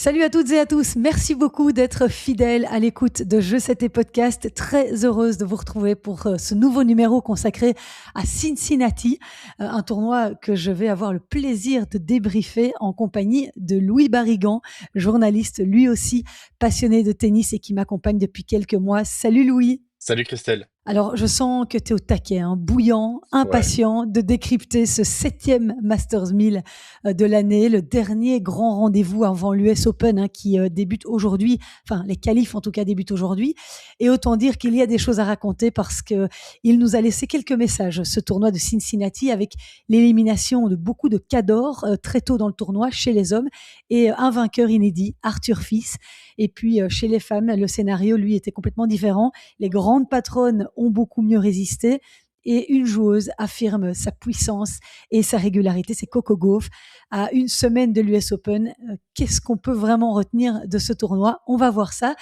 Salut à toutes et à tous, merci beaucoup d'être fidèles à l'écoute de Je sais tes podcasts. Très heureuse de vous retrouver pour ce nouveau numéro consacré à Cincinnati, un tournoi que je vais avoir le plaisir de débriefer en compagnie de Louis Barrigan, journaliste lui aussi passionné de tennis et qui m'accompagne depuis quelques mois. Salut Louis. Salut Christelle. Alors, je sens que tu es au taquet, hein, bouillant, Ouais. impatient de décrypter ce 7e Masters 1000 de l'année, le dernier grand rendez-vous avant l'US Open qui débute aujourd'hui, enfin les qualifs en tout cas débutent aujourd'hui. Et autant dire qu'il y a des choses à raconter parce qu'il nous a laissé quelques messages, ce tournoi de Cincinnati, avec l'élimination de beaucoup de cadors très tôt dans le tournoi chez les hommes et un vainqueur inédit, Arthur Fils. Et puis chez les femmes, le scénario, lui, était complètement différent. Les grandes patronnes ont beaucoup mieux résisté et une joueuse affirme sa puissance et sa régularité, c'est Coco Gauff. À une semaine de l'US Open, qu'est-ce qu'on peut vraiment retenir de ce tournoi? On va voir ça.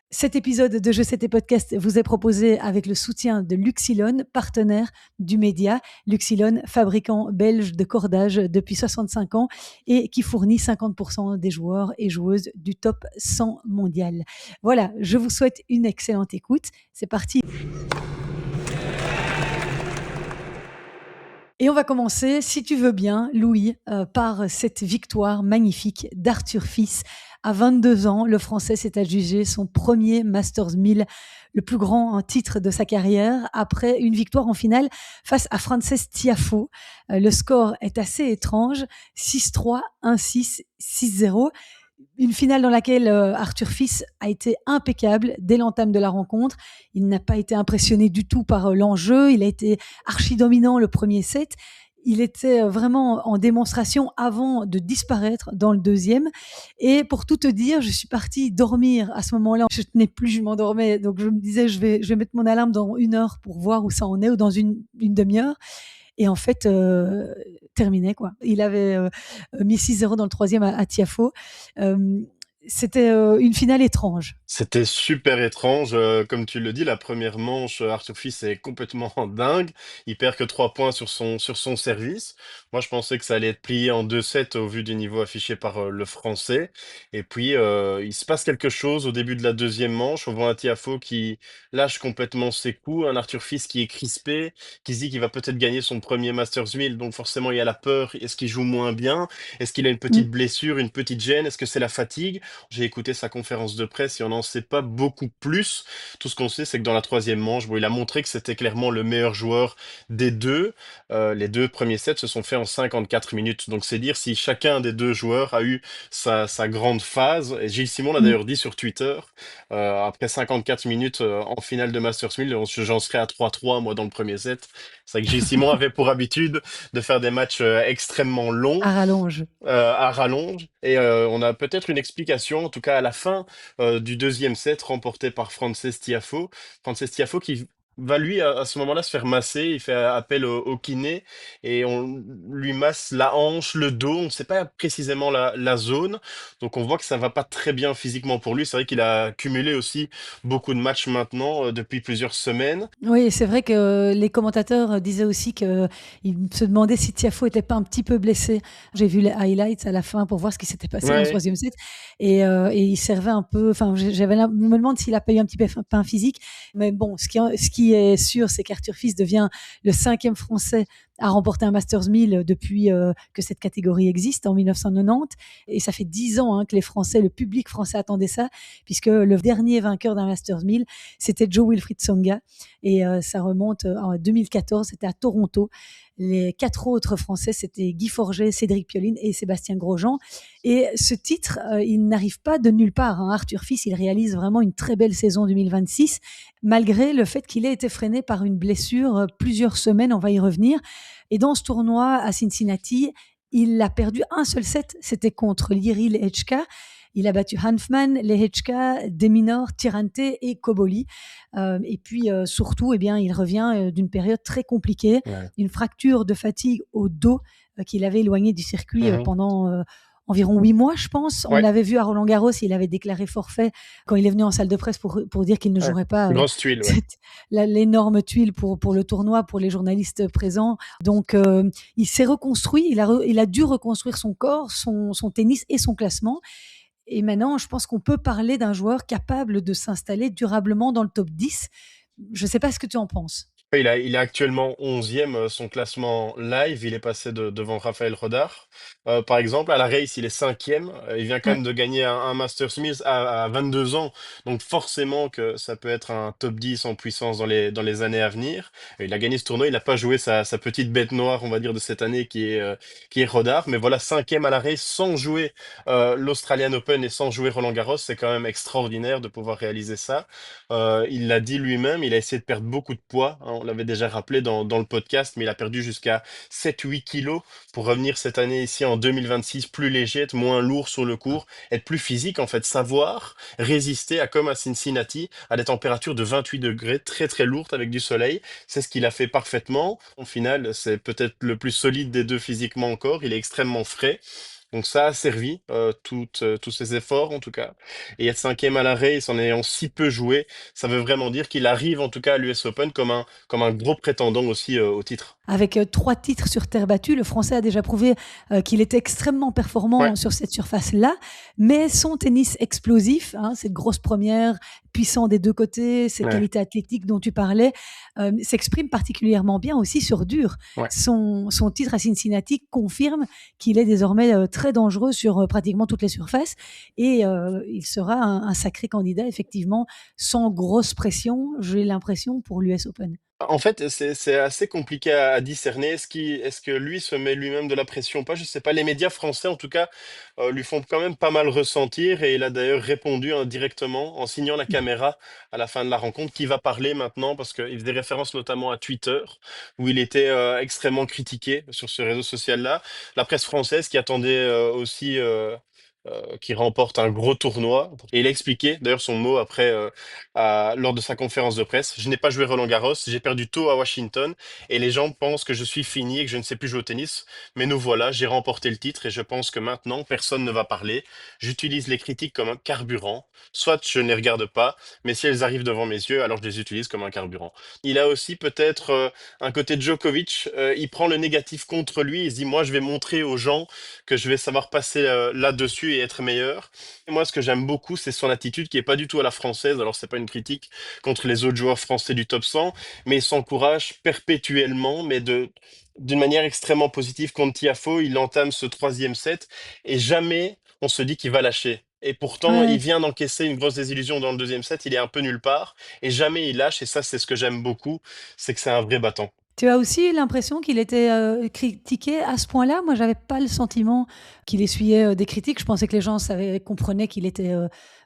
Cet épisode de Je sais tes podcasts vous est proposé avec le soutien de Luxilone, partenaire du média. Luxilone, fabricant belge de cordage depuis 65 ans et qui fournit 50% des joueurs et joueuses du top 100 mondial. Voilà, je vous souhaite une excellente écoute. C'est parti. Et on va commencer, si tu veux bien, Louis, par cette victoire magnifique d'Arthur Fils. À 22 ans, le Français s'est adjugé son premier Masters 1000, le plus grand titre de sa carrière, après une victoire en finale face à Frances Tiafoe. Le score est assez étrange, 6-3, 1-6, 6-0. Une finale dans laquelle Arthur Fils a été impeccable dès l'entame de la rencontre. Il n'a pas été impressionné du tout par l'enjeu. Il a été archi dominant le premier set. Il était vraiment en démonstration avant de disparaître dans le deuxième. Et pour tout te dire, je suis partie dormir à ce moment-là. Je tenais plus, je m'endormais. Donc je me disais, je vais mettre mon alarme dans 1 heure pour voir où ça en est, ou dans une demi-heure. Et en fait, terminé quoi. Il avait mis 6-0 dans le troisième à Tiafoe. Euh, C'était une finale étrange. C'était super étrange. Comme tu le dis, la première manche, Arthur Fils est complètement dingue. Il perd que 3 points sur son service. Moi, je pensais que ça allait être plié en 2-7 au vu du niveau affiché par le Français. Et puis, il se passe quelque chose au début de la deuxième manche. On voit un Tiafoe qui lâche complètement ses coups, un Arthur Fils qui est crispé, qui se dit qu'il va peut-être gagner son premier Masters 1000. Donc forcément, il y a la peur. Est-ce qu'il joue moins bien? Est-ce qu'il a une petite Mm. blessure, une petite gêne? Est-ce que c'est la fatigue? J'ai écouté sa conférence de presse et on n'en sait pas beaucoup plus. Tout ce qu'on sait, c'est que dans la troisième manche, bon, il a montré que c'était clairement le meilleur joueur des deux. Les deux premiers sets se sont faits en 54 minutes. Donc c'est dire si chacun des deux joueurs a eu sa grande phase. Et Gilles Simon l'a Mm. d'ailleurs dit sur Twitter, après 54 minutes en finale de Masters 1000, j'en serais à 3-3 moi dans le premier set. C'est vrai que Gilles Simon avait pour habitude de faire des matchs extrêmement longs À rallonge. à rallonge. Et on a peut-être une explication, en tout cas à la fin du deuxième set, remporté par Frances Tiafoe. Frances Tiafoe qui va lui, à ce moment-là, se faire masser. Il fait appel au kiné et on lui masse la hanche, le dos. On ne sait pas précisément la zone. Donc on voit que ça va pas très bien physiquement pour lui. C'est vrai qu'il a cumulé aussi beaucoup de matchs maintenant depuis plusieurs semaines. Oui, c'est vrai que les commentateurs disaient aussi qu'ils se demandaient si Tiafoe était pas un petit peu blessé. J'ai vu les highlights à la fin pour voir ce qui s'était passé dans le Ouais. troisième set. Et il servait un peu, enfin, je me demande s'il a pas eu un petit peu pain physique. Mais bon, ce qui est sûr, c'est qu'Arthur Fils devient le 5e Français à remporter un Masters 1000 depuis que cette catégorie existe, en 1990. Et ça fait 10 ans que les Français, le public français attendait ça, puisque le dernier vainqueur d'un Masters 1000, c'était Joe Wilfried Tsonga. Et ça remonte en 2014, c'était à Toronto. Les 4 autres Français, c'était Guy Forget, Cédric Pioline et Sébastien Grosjean. Et ce titre, il n'arrive pas de nulle part. Arthur Fils, il réalise vraiment une très belle saison 2026, malgré le fait qu'il ait été freiné par une blessure plusieurs semaines, on va y revenir. Et dans ce tournoi à Cincinnati, il a perdu un seul set, c'était contre Jiří Lehečka. Il a battu Hanfmann, Lehečka, Deminor, Tirante et Koboli. Et puis surtout, eh bien, il revient d'une période très compliquée, Ouais. une fracture de fatigue au dos qu'il avait éloigné du circuit Mhm. pendant environ 8 mois, je pense. On Ouais. l'avait vu à Roland-Garros, il avait déclaré forfait quand il est venu en salle de presse pour dire qu'il ne Ouais. jouerait pas Grosse tuile, ouais. l'énorme tuile pour le tournoi, pour les journalistes présents. Donc, il s'est reconstruit, il a dû reconstruire son corps, son tennis et son classement. Et maintenant, je pense qu'on peut parler d'un joueur capable de s'installer durablement dans le top 10. Je ne sais pas ce que tu en penses. Ouais, il est actuellement 11e, son classement live, il est passé devant Raphaël Rodar. Par exemple, à la race, il est 5e. Il vient quand Ouais. même de gagner un Masters Mills à 22 ans. Donc forcément que ça peut être un top 10 en puissance dans les années à venir. Et il a gagné ce tournoi, il n'a pas joué sa petite bête noire, on va dire, de cette année qui est Rodar. Mais voilà, 5e à la race sans jouer l'Australian Open et sans jouer Roland Garros, c'est quand même extraordinaire de pouvoir réaliser ça. Il l'a dit lui-même, il a essayé de perdre beaucoup de poids, hein, on l'avait déjà rappelé dans le podcast, mais il a perdu jusqu'à 7-8 kilos pour revenir cette année ici en 2026 plus léger, être moins lourd sur le court, être plus physique en fait, savoir résister à comme à Cincinnati, à des températures de 28 degrés très très lourdes avec du soleil. C'est ce qu'il a fait parfaitement. Au final, c'est peut-être le plus solide des deux physiquement encore. Il est extrêmement frais. Donc ça a servi, tous ces efforts en tout cas. Et être 5e à la race en ayant si peu joué, ça veut vraiment dire qu'il arrive en tout cas à l'US Open comme un gros prétendant aussi au titre. Avec 3 titres sur terre battue, le Français a déjà prouvé qu'il était extrêmement Ouais, performant sur cette surface-là. Mais son tennis explosif, hein, cette grosse première, puissant des deux côtés, cette ouais, qualité athlétique dont tu parlais, s'exprime particulièrement bien aussi sur dur. ouais. Son titre à Cincinnati confirme qu'il est désormais très dangereux sur pratiquement toutes les surfaces. Et il sera un sacré candidat, effectivement, sans grosse pression, j'ai l'impression, pour l'US Open. En fait, c'est assez compliqué à discerner. Est-ce que lui se met lui-même de la pression ou pas? Je sais pas. Les médias français, en tout cas, lui font quand même pas mal ressentir et il a d'ailleurs répondu directement en signant la caméra à la fin de la rencontre qui va parler maintenant parce qu'il faisait référence notamment à Twitter où il était extrêmement critiqué sur ce réseau social-là. La presse française qui attendait aussi qu'il remporte un gros tournoi. Et il a expliqué, d'ailleurs son mot après, lors de sa conférence de presse, je n'ai pas joué Roland Garros, j'ai perdu tôt à Washington, et les gens pensent que je suis fini et que je ne sais plus jouer au tennis. Mais nous voilà, j'ai remporté le titre et je pense que maintenant, personne ne va parler. J'utilise les critiques comme un carburant. Soit je ne les regarde pas, mais si elles arrivent devant mes yeux, alors je les utilise comme un carburant. Il a aussi peut-être un côté Djokovic, il prend le négatif contre lui, il se dit, moi je vais montrer aux gens que je vais savoir passer là-dessus et être meilleur. Et moi, ce que j'aime beaucoup, c'est son attitude qui est pas du tout à la française. Alors, c'est pas une critique contre les autres joueurs français du top 100, mais il s'encourage perpétuellement, d'une manière extrêmement positive contre Tiafoe. Il entame ce troisième set et jamais on se dit qu'il va lâcher. Et pourtant, il Ouais. vient d'encaisser une grosse désillusion dans le deuxième set. Il est un peu nulle part et jamais il lâche. Et ça, c'est ce que j'aime beaucoup, c'est que c'est un vrai battant. Tu as aussi l'impression qu'il était critiqué à ce point-là? Moi, j'avais pas le sentiment qu'il essuyait des critiques. Je pensais que les gens comprenaient qu'il était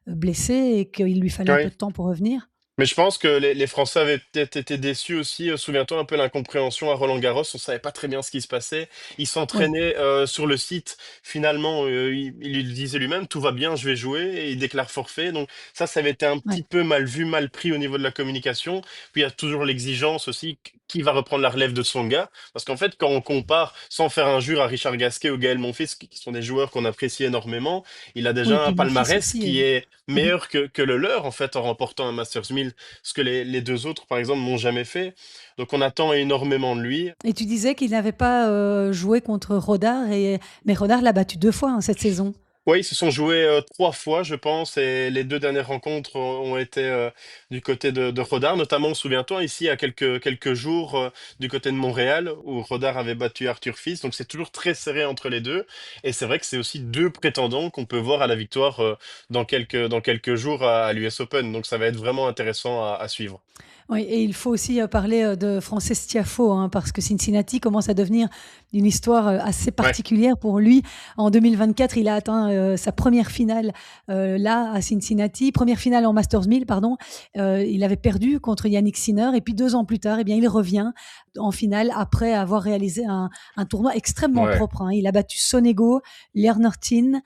blessé et qu'il lui fallait un peu Oui. de temps pour revenir. Mais je pense que les Français avaient peut-être été déçus aussi. Souviens-toi un peu l'incompréhension à Roland-Garros. On savait pas très bien ce qui se passait. Il Oui, s'entraînait sur le site. Finalement, il lui disait lui-même, tout va bien, je vais jouer. Et il déclare forfait. Donc ça avait été un ouais. petit peu mal vu, mal pris au niveau de la communication. Puis il y a toujours l'exigence aussi. Qui va reprendre la relève de son gars? Parce qu'en fait, quand on compare, sans faire injure à Richard Gasquet ou Gaël Monfils, qui sont des joueurs qu'on apprécie énormément, il a Oui, et déjà un puis mon fils palmarès aussi. qui est Mhm. meilleur que le leur, en fait, en remportant un Masters 1000 ce que les deux autres, par exemple, n'ont jamais fait. Donc on attend énormément de lui. Et tu disais qu'il n'avait pas joué contre Rodard, mais Rodard l'a battu 2 fois hein, cette saison. Oui, ils se sont joués 3 fois, je pense, et les deux dernières rencontres ont été du côté de Rodar, notamment, souviens-toi, ici, il y a quelques jours, du côté de Montréal, où Rodar avait battu Arthur Fils. Donc c'est toujours très serré entre les deux. Et c'est vrai que c'est aussi deux prétendants qu'on peut voir à la victoire dans quelques jours à l'US Open. Donc ça va être vraiment intéressant à suivre. Oui, et il faut aussi parler de Frances Tiafoe, hein, parce que Cincinnati commence à devenir une histoire assez Ouais. particulière pour lui. En 2024, il a atteint sa première finale là à Cincinnati, première finale en Masters 1000, pardon. Il avait perdu contre Yannick Sinner, et puis 2 ans plus tard, eh bien, il revient en finale après avoir réalisé un tournoi extrêmement Ouais. propre. Hein. Il a battu Sonego, Lernertin,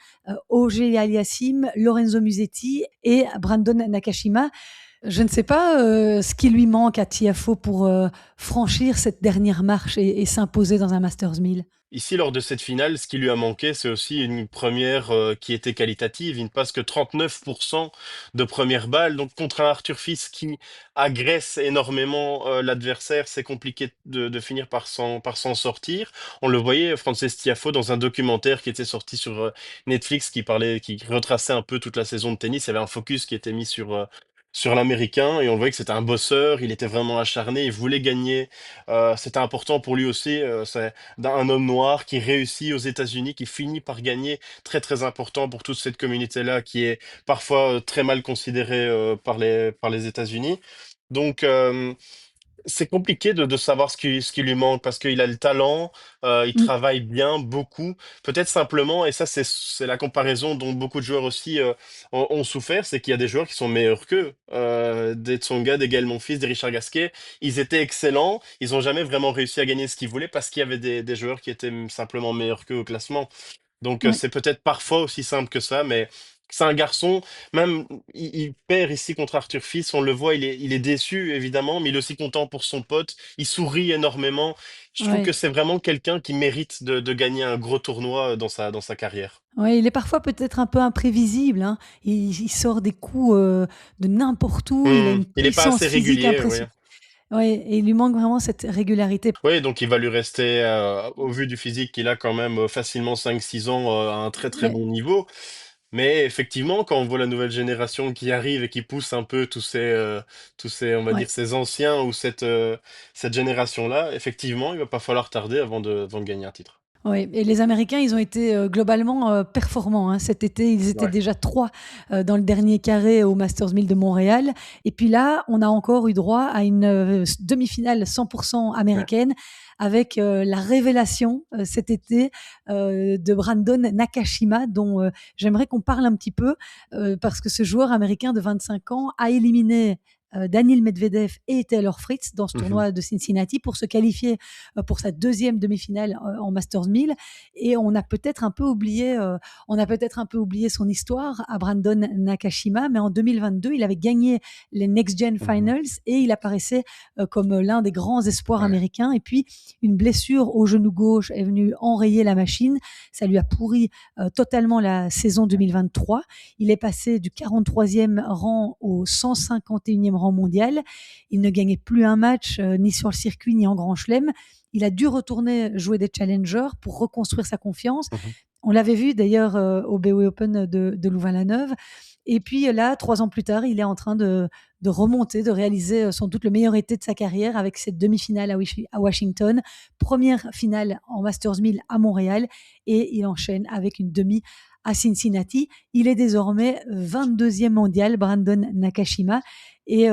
Auger Aliassime, Lorenzo Musetti et Brandon Nakashima. Je ne sais pas ce qui lui manque à Tiafoe pour franchir cette dernière marche et s'imposer dans un Masters 1000. Ici, lors de cette finale, ce qui lui a manqué, c'est aussi une première qui était qualitative. Il ne passe que 39% de première balle. Donc, contre un Arthur Fils qui agresse énormément l'adversaire, c'est compliqué de finir par s'en sortir. On le voyait, Frances Tiafoe, dans un documentaire qui était sorti sur Netflix qui retraçait un peu toute la saison de tennis. Il y avait un focus qui était mis sur l'Américain et on voyait que c'était un bosseur. Il était vraiment acharné. Il voulait gagner. C'était important pour lui aussi. D'un homme noir qui réussit aux États-Unis, qui finit par gagner, très très important pour toute cette communauté-là qui est parfois très mal considérée par les États-Unis. Donc c'est compliqué de savoir ce qui lui manque parce qu'il a le talent, il Mm. travaille bien, beaucoup. Peut-être simplement, et ça c'est la comparaison dont beaucoup de joueurs aussi ont souffert, c'est qu'il y a des joueurs qui sont meilleurs qu'eux. Des Tsonga, des Gaël Monfils, des Richard Gasquet, ils étaient excellents, ils n'ont jamais vraiment réussi à gagner ce qu'ils voulaient parce qu'il y avait des joueurs qui étaient simplement meilleurs qu'eux au classement. Donc Ouais. c'est peut-être parfois aussi simple que ça, mais c'est un garçon, même il perd ici contre Arthur Fils, on le voit, il est déçu évidemment, mais il est aussi content pour son pote, il sourit énormément. Je trouve que Ouais. c'est vraiment quelqu'un qui mérite de gagner un gros tournoi dans sa carrière. Ouais, il est parfois peut-être un peu imprévisible, hein. Il sort des coups de n'importe où. Il a une Il n'est pas puissance assez physique régulier, oui. impressionnante. Ouais, et il lui manque vraiment cette régularité. Oui, donc il va lui rester, au vu du physique qu'il a quand même facilement 5 6 ans à un très très Ouais, bon niveau. Mais effectivement, quand on voit la nouvelle génération qui arrive et qui pousse un peu tous ces, on va ouais. dire, ces anciens ou cette génération-là, effectivement, il va pas falloir tarder avant de gagner un titre. Ouais, et les Américains, ils ont été globalement performants, hein. Cet été, ils étaient Ouais. déjà 3 dans le dernier carré au Masters 1000 de Montréal. Et puis là, on a encore eu droit à une demi-finale 100% Ouais. américaine avec la révélation cet été de Brandon Nakashima, dont j'aimerais qu'on parle un petit peu parce que ce joueur américain de 25 ans a éliminé Daniil Medvedev et Taylor Fritz dans ce Mhm. tournoi de Cincinnati pour se qualifier pour sa deuxième demi-finale en Masters 1000. Et on a peut-être un peu oublié son histoire à Brandon Nakashima, mais en 2022, il avait gagné les Next Gen Mhm. Finals et il apparaissait comme l'un des grands espoirs Ouais. américains. Et puis, une blessure au genou gauche est venue enrayer la machine. Ça lui a pourri totalement la saison 2023. Il est passé du 43e rang au 151e rang mondial. Il ne gagnait plus un match, ni sur le circuit, ni en Grand Chelem. Il a dû retourner jouer des challengers pour reconstruire sa confiance. Mhm. On l'avait vu d'ailleurs au BOE Open de Louvain-la-Neuve. Et puis là, 3 ans plus tard, il est en train de remonter, de réaliser sans doute le meilleur été de sa carrière avec cette demi-finale à Washington, première finale en Masters 1000 à Montréal, et il enchaîne avec une demi à Cincinnati. Il est désormais 22e mondial, Brandon Nakashima, et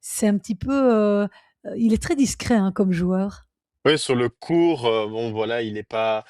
c'est un petit peu... il est très discret hein, comme joueur. Oui, sur le court, bon voilà, il est pas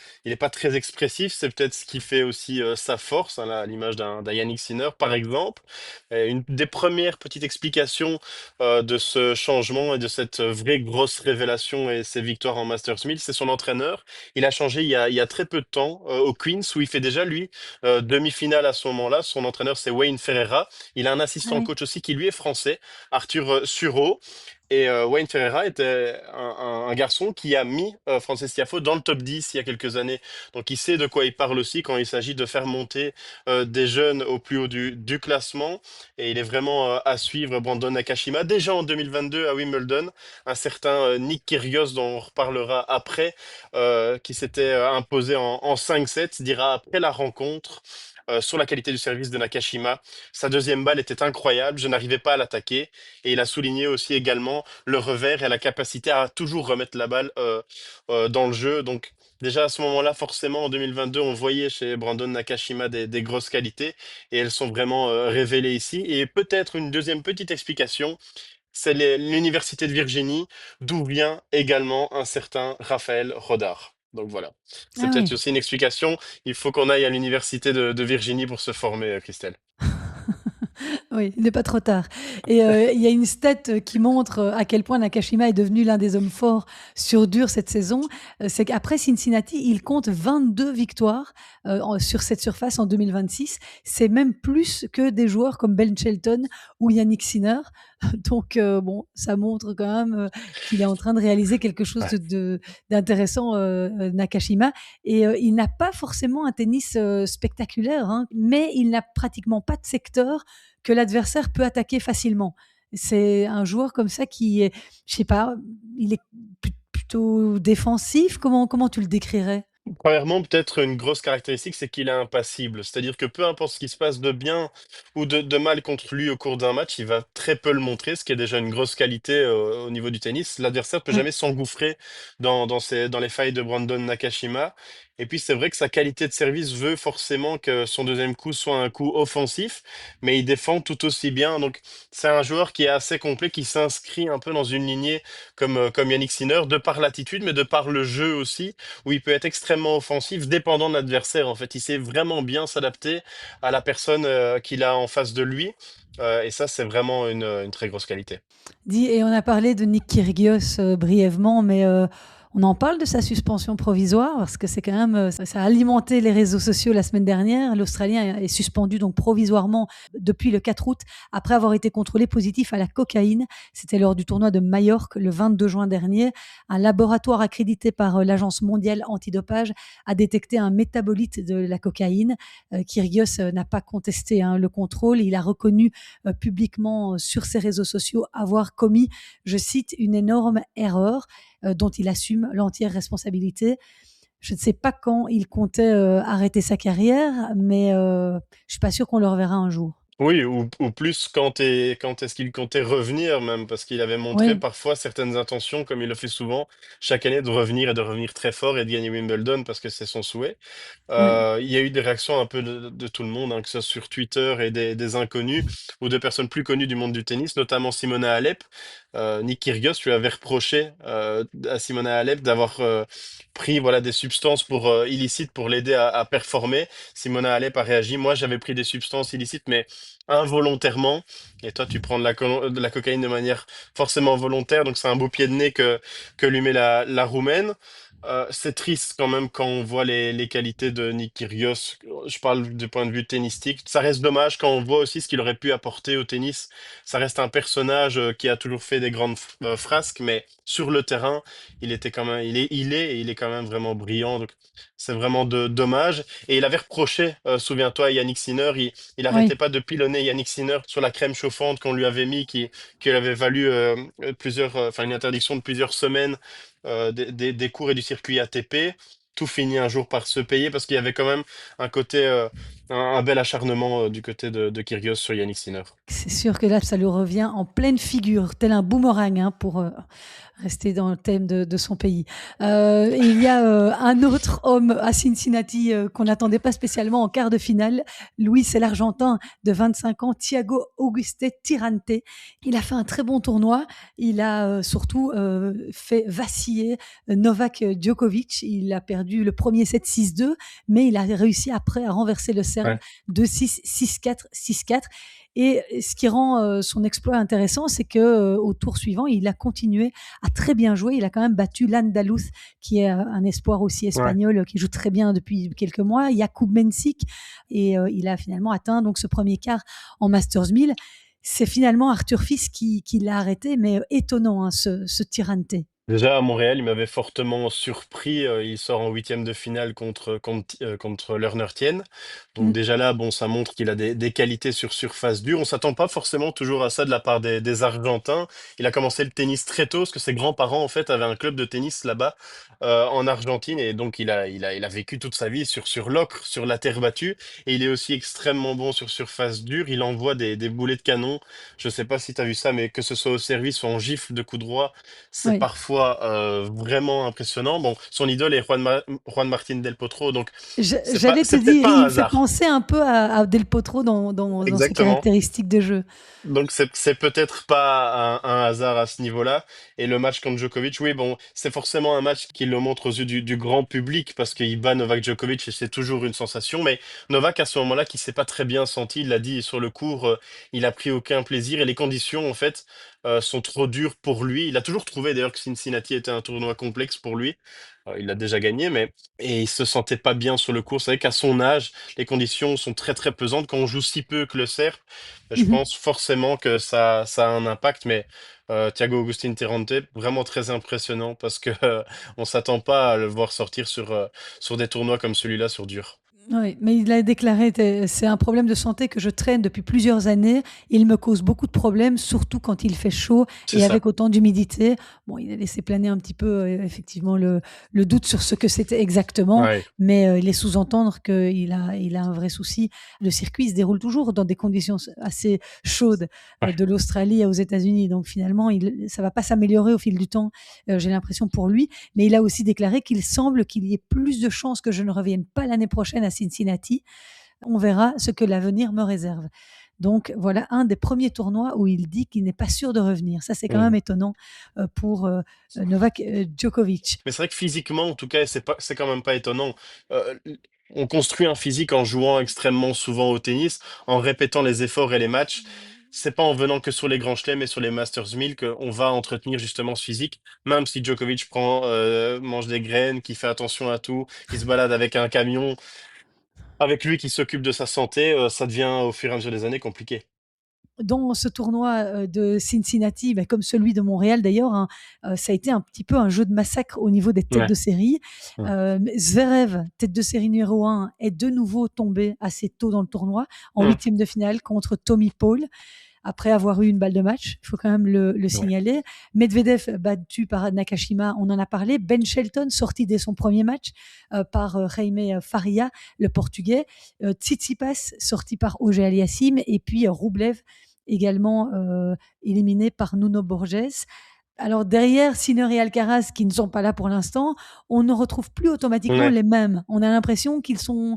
très expressif. C'est peut-être ce qui fait aussi sa force, hein, là, à l'image d'un Yannick Sinner, par exemple. Et une des premières petites explications de ce changement et de cette vraie grosse révélation et ses victoires en Masters 1000, c'est son entraîneur. Il a changé il y a très peu de temps au Queens, où il fait déjà lui demi-finale à ce moment-là. Son entraîneur, c'est Wayne Ferreira. Il a un Ah assistant oui. coach aussi qui lui est français, Arthur Sureau. Et Wayne Ferreira était un garçon qui a mis Frances Tiafoe dans le top 10 il y a quelques années. Donc il sait de quoi il parle aussi quand il s'agit de faire monter des jeunes au plus haut du classement. Et il est vraiment à suivre Brandon Nakashima. Déjà en 2022 à Wimbledon, un certain Nick Kyrgios, dont on reparlera après, qui s'était imposé en 5-7, dira après la rencontre. Sur la qualité du service de Nakashima. Sa deuxième balle était incroyable, je n'arrivais pas à l'attaquer. Et il a souligné aussi également le revers et la capacité à toujours remettre la balle dans le jeu. Donc déjà à ce moment-là, forcément en 2022, on voyait chez Brandon Nakashima des grosses qualités et elles sont vraiment révélées ici. Et peut-être une deuxième petite explication, c'est l'Université de Virginie, d'où vient également un certain Raphaël Rodar. Donc voilà, c'est Ah peut-être oui. aussi une explication. Il faut qu'on aille à l'Université de Virginie pour se former, Christelle. Oui, il n'est pas trop tard. Et il y a une stat qui montre à quel point Nakashima est devenu l'un des hommes forts sur dur cette saison. C'est qu'après Cincinnati, il compte 22 victoires sur cette surface en 2026. C'est même plus que des joueurs comme Ben Shelton ou Yannick Sinner. Donc, bon, ça montre quand même qu'il est en train de réaliser quelque chose Ouais. d'intéressant, Nakashima. Et il n'a pas forcément un tennis spectaculaire, hein, mais il n'a pratiquement pas de secteur que l'adversaire peut attaquer facilement. C'est un joueur comme ça qui est, je sais pas, il est plutôt défensif. Comment tu le décrirais? Premièrement, peut-être une grosse caractéristique, c'est qu'il est impassible. C'est-à-dire que peu importe ce qui se passe de bien ou de mal contre lui au cours d'un match, il va très peu le montrer, ce qui est déjà une grosse qualité au niveau du tennis. L'adversaire peut Ouais. jamais s'engouffrer dans les failles de Brandon Nakashima. Et puis c'est vrai que sa qualité de service veut forcément que son deuxième coup soit un coup offensif, mais il défend tout aussi bien. Donc c'est un joueur qui est assez complet, qui s'inscrit un peu dans une lignée comme Yannick Sinner, de par l'attitude, mais de par le jeu aussi où il peut être extrêmement offensif, dépendant de l'adversaire. En fait, il sait vraiment bien s'adapter à la personne qu'il a en face de lui. Et ça, c'est vraiment une très grosse qualité. Et on a parlé de Nick Kyrgios brièvement, mais on en parle de sa suspension provisoire parce que c'est quand même ça a alimenté les réseaux sociaux la semaine dernière. L'Australien est suspendu donc provisoirement depuis le 4 août après avoir été contrôlé positif à la cocaïne. C'était lors du tournoi de Majorque le 22 juin dernier. Un laboratoire accrédité par l'Agence mondiale antidopage a détecté un métabolite de la cocaïne. Kyrgios n'a pas contesté hein, le contrôle. Il a reconnu publiquement sur ses réseaux sociaux avoir commis, je cite, une énorme erreur dont il assume l'entière responsabilité. Je ne sais pas quand il comptait arrêter sa carrière, mais je suis pas sûre qu'on le reverra un jour. Oui, ou plus quand est-ce qu'il comptait revenir même, parce qu'il avait montré Oui, parfois certaines intentions, comme il le fait souvent, chaque année de revenir et de revenir très fort et de gagner Wimbledon parce que c'est son souhait. oui, Il y a eu des réactions un peu de tout le monde, hein, que ce soit sur Twitter et des inconnus ou de personnes plus connues du monde du tennis, notamment Simona Halep. Nick Kyrgios lui avait reproché à Simona Halep d'avoir pris voilà, des substances illicites pour l'aider à performer. Simona Halep a réagi, moi j'avais pris des substances illicites, mais involontairement. Et toi, tu prends de la cocaïne de manière forcément volontaire, donc c'est un beau pied de nez que lui met la Roumaine. C'est triste quand même quand on voit les qualités de Nick Kyrgios. Je parle du point de vue tennistique. Ça reste dommage quand on voit aussi ce qu'il aurait pu apporter au tennis. Ça reste un personnage qui a toujours fait des grandes frasques, mais sur le terrain, il était quand même, et il est quand même vraiment brillant. Donc c'est vraiment dommage. Et il avait reproché, souviens-toi, à Yannick Sinner, il oui. arrêtait pas de pilonner Yannick Sinner sur la crème chauffante qu'on lui avait mis, qui lui avait valu enfin une interdiction de plusieurs semaines des cours et du circuit ATP. Tout finit un jour par se payer parce qu'il y avait quand même un côté, un bel acharnement du côté de Kyrgios sur Yannick Sinner. C'est sûr que là, ça lui revient en pleine figure, tel un boomerang, hein, pour rester dans le thème de son pays. Et il y a un autre homme à Cincinnati qu'on n'attendait pas spécialement en quart de finale. Louis, c'est l'Argentin de 25 ans, Thiago Auguste Tirante. Il a fait un très bon tournoi. Il a surtout fait vaciller Novak Djokovic. Il a perdu le premier set 6-2, mais il a réussi après à renverser le Serbe Ouais. 2-6, 6-4, 6-4. Et ce qui rend son exploit intéressant, c'est que au tour suivant, il a continué à très bien jouer. Il a quand même battu l'Andalous, qui est un espoir aussi Ouais. espagnol, qui joue très bien depuis quelques mois, Jakub Mensik, et il a finalement atteint donc ce premier quart en Masters 1000. C'est finalement Arthur Fils qui l'a arrêté, mais étonnant hein, ce Tirante. Déjà à Montréal, il m'avait fortement surpris. Il sort en huitième de finale contre Lerner Tienne. Donc Mm. déjà là, bon, ça montre qu'il a des qualités sur surface dure. On s'attend pas forcément toujours à ça de la part des Argentins. Il a commencé le tennis très tôt, parce que ses grands-parents en fait avaient un club de tennis là-bas en Argentine, et donc il a vécu toute sa vie sur l'ocre, sur la terre battue. Et il est aussi extrêmement bon sur surface dure. Il envoie des boulets de canon. Je sais pas si tu as vu ça, mais que ce soit au service ou en gifle de coup droit, c'est Oui. parfois fois vraiment impressionnant. Bon, son idole est Juan Martín del Potro, donc J'allais te c'est peut-être dire, pas il un me fait hasard. penser un peu à Del Potro dans ses Exactement. caractéristiques de jeu. Donc c'est peut-être pas un hasard à ce niveau-là. Et le match contre Djokovic, oui, bon, c'est forcément un match qui le montre aux yeux du grand public parce qu'il bat Novak Djokovic et c'est toujours une sensation. Mais Novak, à ce moment-là, qui s'est pas très bien senti, il l'a dit sur le court, il a pris aucun plaisir et les conditions, en fait, sont trop dures pour lui. Il a toujours trouvé d'ailleurs que Cincinnati était un tournoi complexe pour lui. Il l'a déjà gagné, mais et il se sentait pas bien sur le court. C'est vrai qu'à son âge, les conditions sont très très pesantes. Quand on joue si peu que le serve, je Mhm. pense forcément que ça a un impact, mais Thiago Agustin Tirante, vraiment très impressionnant parce que on s'attend pas à le voir sortir sur des tournois comme celui-là sur dur. Oui, mais il a déclaré, c'est un problème de santé que je traîne depuis plusieurs années. Il me cause beaucoup de problèmes, surtout quand il fait chaud C'est et ça. avec autant d'humidité. Bon, il a laissé planer un petit peu, effectivement, le doute sur ce que c'était exactement, Ouais. mais il laisse sous-entendre qu'il a un vrai souci. Le circuit se déroule toujours dans des conditions assez chaudes, Ouais. de l'Australie aux États-Unis. Donc finalement, ça va pas s'améliorer au fil du temps, j'ai l'impression pour lui. Mais il a aussi déclaré qu'il semble qu'il y ait plus de chances que je ne revienne pas l'année prochaine à Cincinnati. On verra ce que l'avenir me réserve. Donc voilà un des premiers tournois où il dit qu'il n'est pas sûr de revenir. Ça, c'est quand même Mhm. étonnant pour Novak Djokovic. Mais c'est vrai que physiquement, en tout cas, c'est quand même pas étonnant. Euh, on construit un physique en jouant extrêmement souvent au tennis, en répétant les efforts et les matchs. C'est pas en venant que sur les grands chelems et sur les Masters 1000 qu'on va entretenir justement ce physique, même si Djokovic mange des graines, qui fait attention à tout, qui se balade avec un camion, avec lui qui s'occupe de sa santé, ça devient au fur et à mesure des années compliqué. Dans ce tournoi de Cincinnati, bah, comme celui de Montréal d'ailleurs, hein, ça a été un petit peu un jeu de massacre au niveau des têtes Ouais. de série. Ouais. Zverev, tête de série numéro un, est de nouveau tombé assez tôt dans le tournoi, en Hum. huitième de finale contre Tommy Paul, après avoir eu une balle de match, il faut quand même le Ouais. signaler. Medvedev battu par Nakashima, on en a parlé. Ben Shelton sorti dès son premier match par Jaime Faria, le portugais. Tsitsipas sorti par Auger Aliassime. Et puis Rublev également éliminé par Nuno Borges. Alors derrière Sinner et Alcaraz, qui ne sont pas là pour l'instant, on ne retrouve plus automatiquement Ouais. les mêmes. On a l'impression qu'ils sont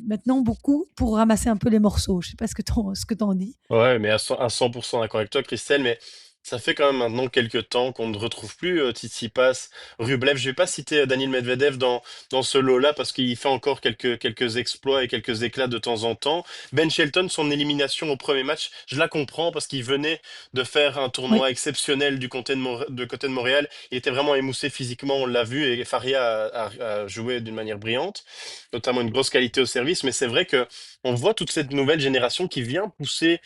maintenant beaucoup pour ramasser un peu les morceaux. Je ne sais pas ce que t'en dis. Ouais, mais à 100% d'accord avec toi, Christelle, mais ça fait quand même maintenant quelques temps qu'on ne retrouve plus Tsitsipas, Rublev. Je vais pas citer Daniil Medvedev dans ce lot-là parce qu'il fait encore quelques exploits et quelques éclats de temps en temps. Ben Shelton, son élimination au premier match, je la comprends parce qu'il venait de faire un Oui, tournoi exceptionnel du côté de Montréal. Il était vraiment émoussé physiquement, on l'a vu, et Faria a joué d'une manière brillante, notamment une grosse qualité au service, mais c'est vrai que on voit toute cette nouvelle génération qui vient pousser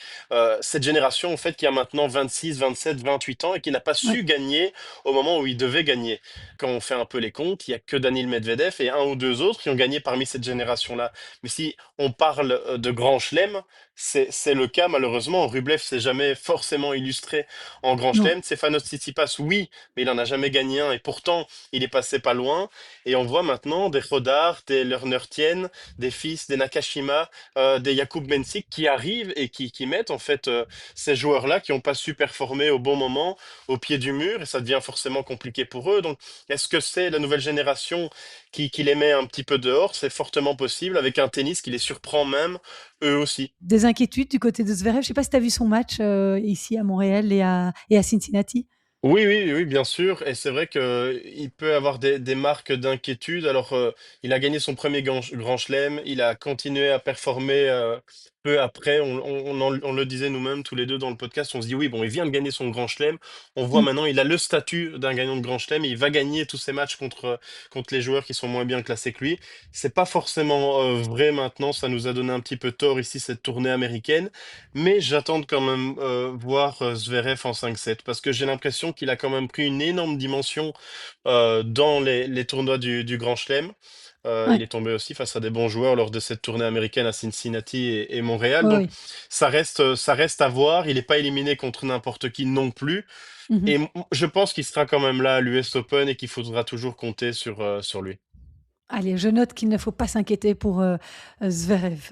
cette génération en fait qui a maintenant 26, 27, 28 ans et qui n'a pas oui, su gagner au moment où il devait gagner. Quand on fait un peu les comptes, il y a que Daniil Medvedev et un ou deux autres qui ont gagné parmi cette génération-là. Mais si on parle de grand chelem, c'est le cas malheureusement. Rublev s'est jamais forcément illustré en grand non. chelem. Stefanos Tsitsipas, oui, mais il en a jamais gagné un et pourtant il est passé pas loin. Et on voit maintenant des Rodar, des Lerner Tien, des fils, des Nakashima, des Jakub Mensik qui arrivent et qui mettent en fait ces joueurs-là qui n'ont pas su performer au bon moment au pied du mur et ça devient forcément compliqué pour eux. Donc, est-ce que c'est la nouvelle génération qui les met un petit peu dehors? C'est fortement possible avec un tennis qui les surprend même eux aussi. Des inquiétudes du côté de Zverev. Je ne sais pas si tu as vu son match ici à Montréal et à Cincinnati. Oui, oui, oui, bien sûr. Et c'est vrai que il peut avoir des marques d'inquiétude. Alors, il a gagné son premier grand chelem. Il a continué à performer peu après. On le disait nous-mêmes tous les deux dans le podcast. On se dit oui, bon, il vient de gagner son grand chelem. On voit Mm. maintenant, il a le statut d'un gagnant de grand chelem. Et il va gagner tous ses matchs contre les joueurs qui sont moins bien classés que lui. C'est pas forcément vrai maintenant. Ça nous a donné un petit peu tort ici cette tournée américaine. Mais j'attends de quand même voir Zverev en 5-7 parce que j'ai l'impression qu'il a quand même pris une énorme dimension dans les tournois du Grand Chelem. Il Ouais, est tombé aussi face à des bons joueurs lors de cette tournée américaine à Cincinnati et Montréal. ouais, Donc ouais. ça reste à voir. Il n'est pas éliminé contre n'importe qui non plus. Mhm. Et je pense qu'il sera quand même là à l'US Open et qu'il faudra toujours compter sur lui. Allez, je note qu'il ne faut pas s'inquiéter pour Zverev.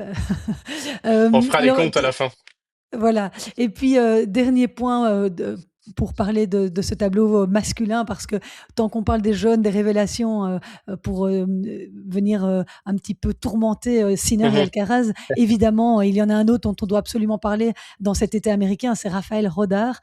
On fera les Alors, comptes à la fin. voilà. Et puis, dernier point pour parler de ce tableau masculin, parce que tant qu'on parle des jeunes, des révélations, pour venir un petit peu tourmenter Sinner et Mhm. Alcaraz, évidemment, il y en a un autre dont on doit absolument parler dans cet été américain, c'est Raphaël Rodar,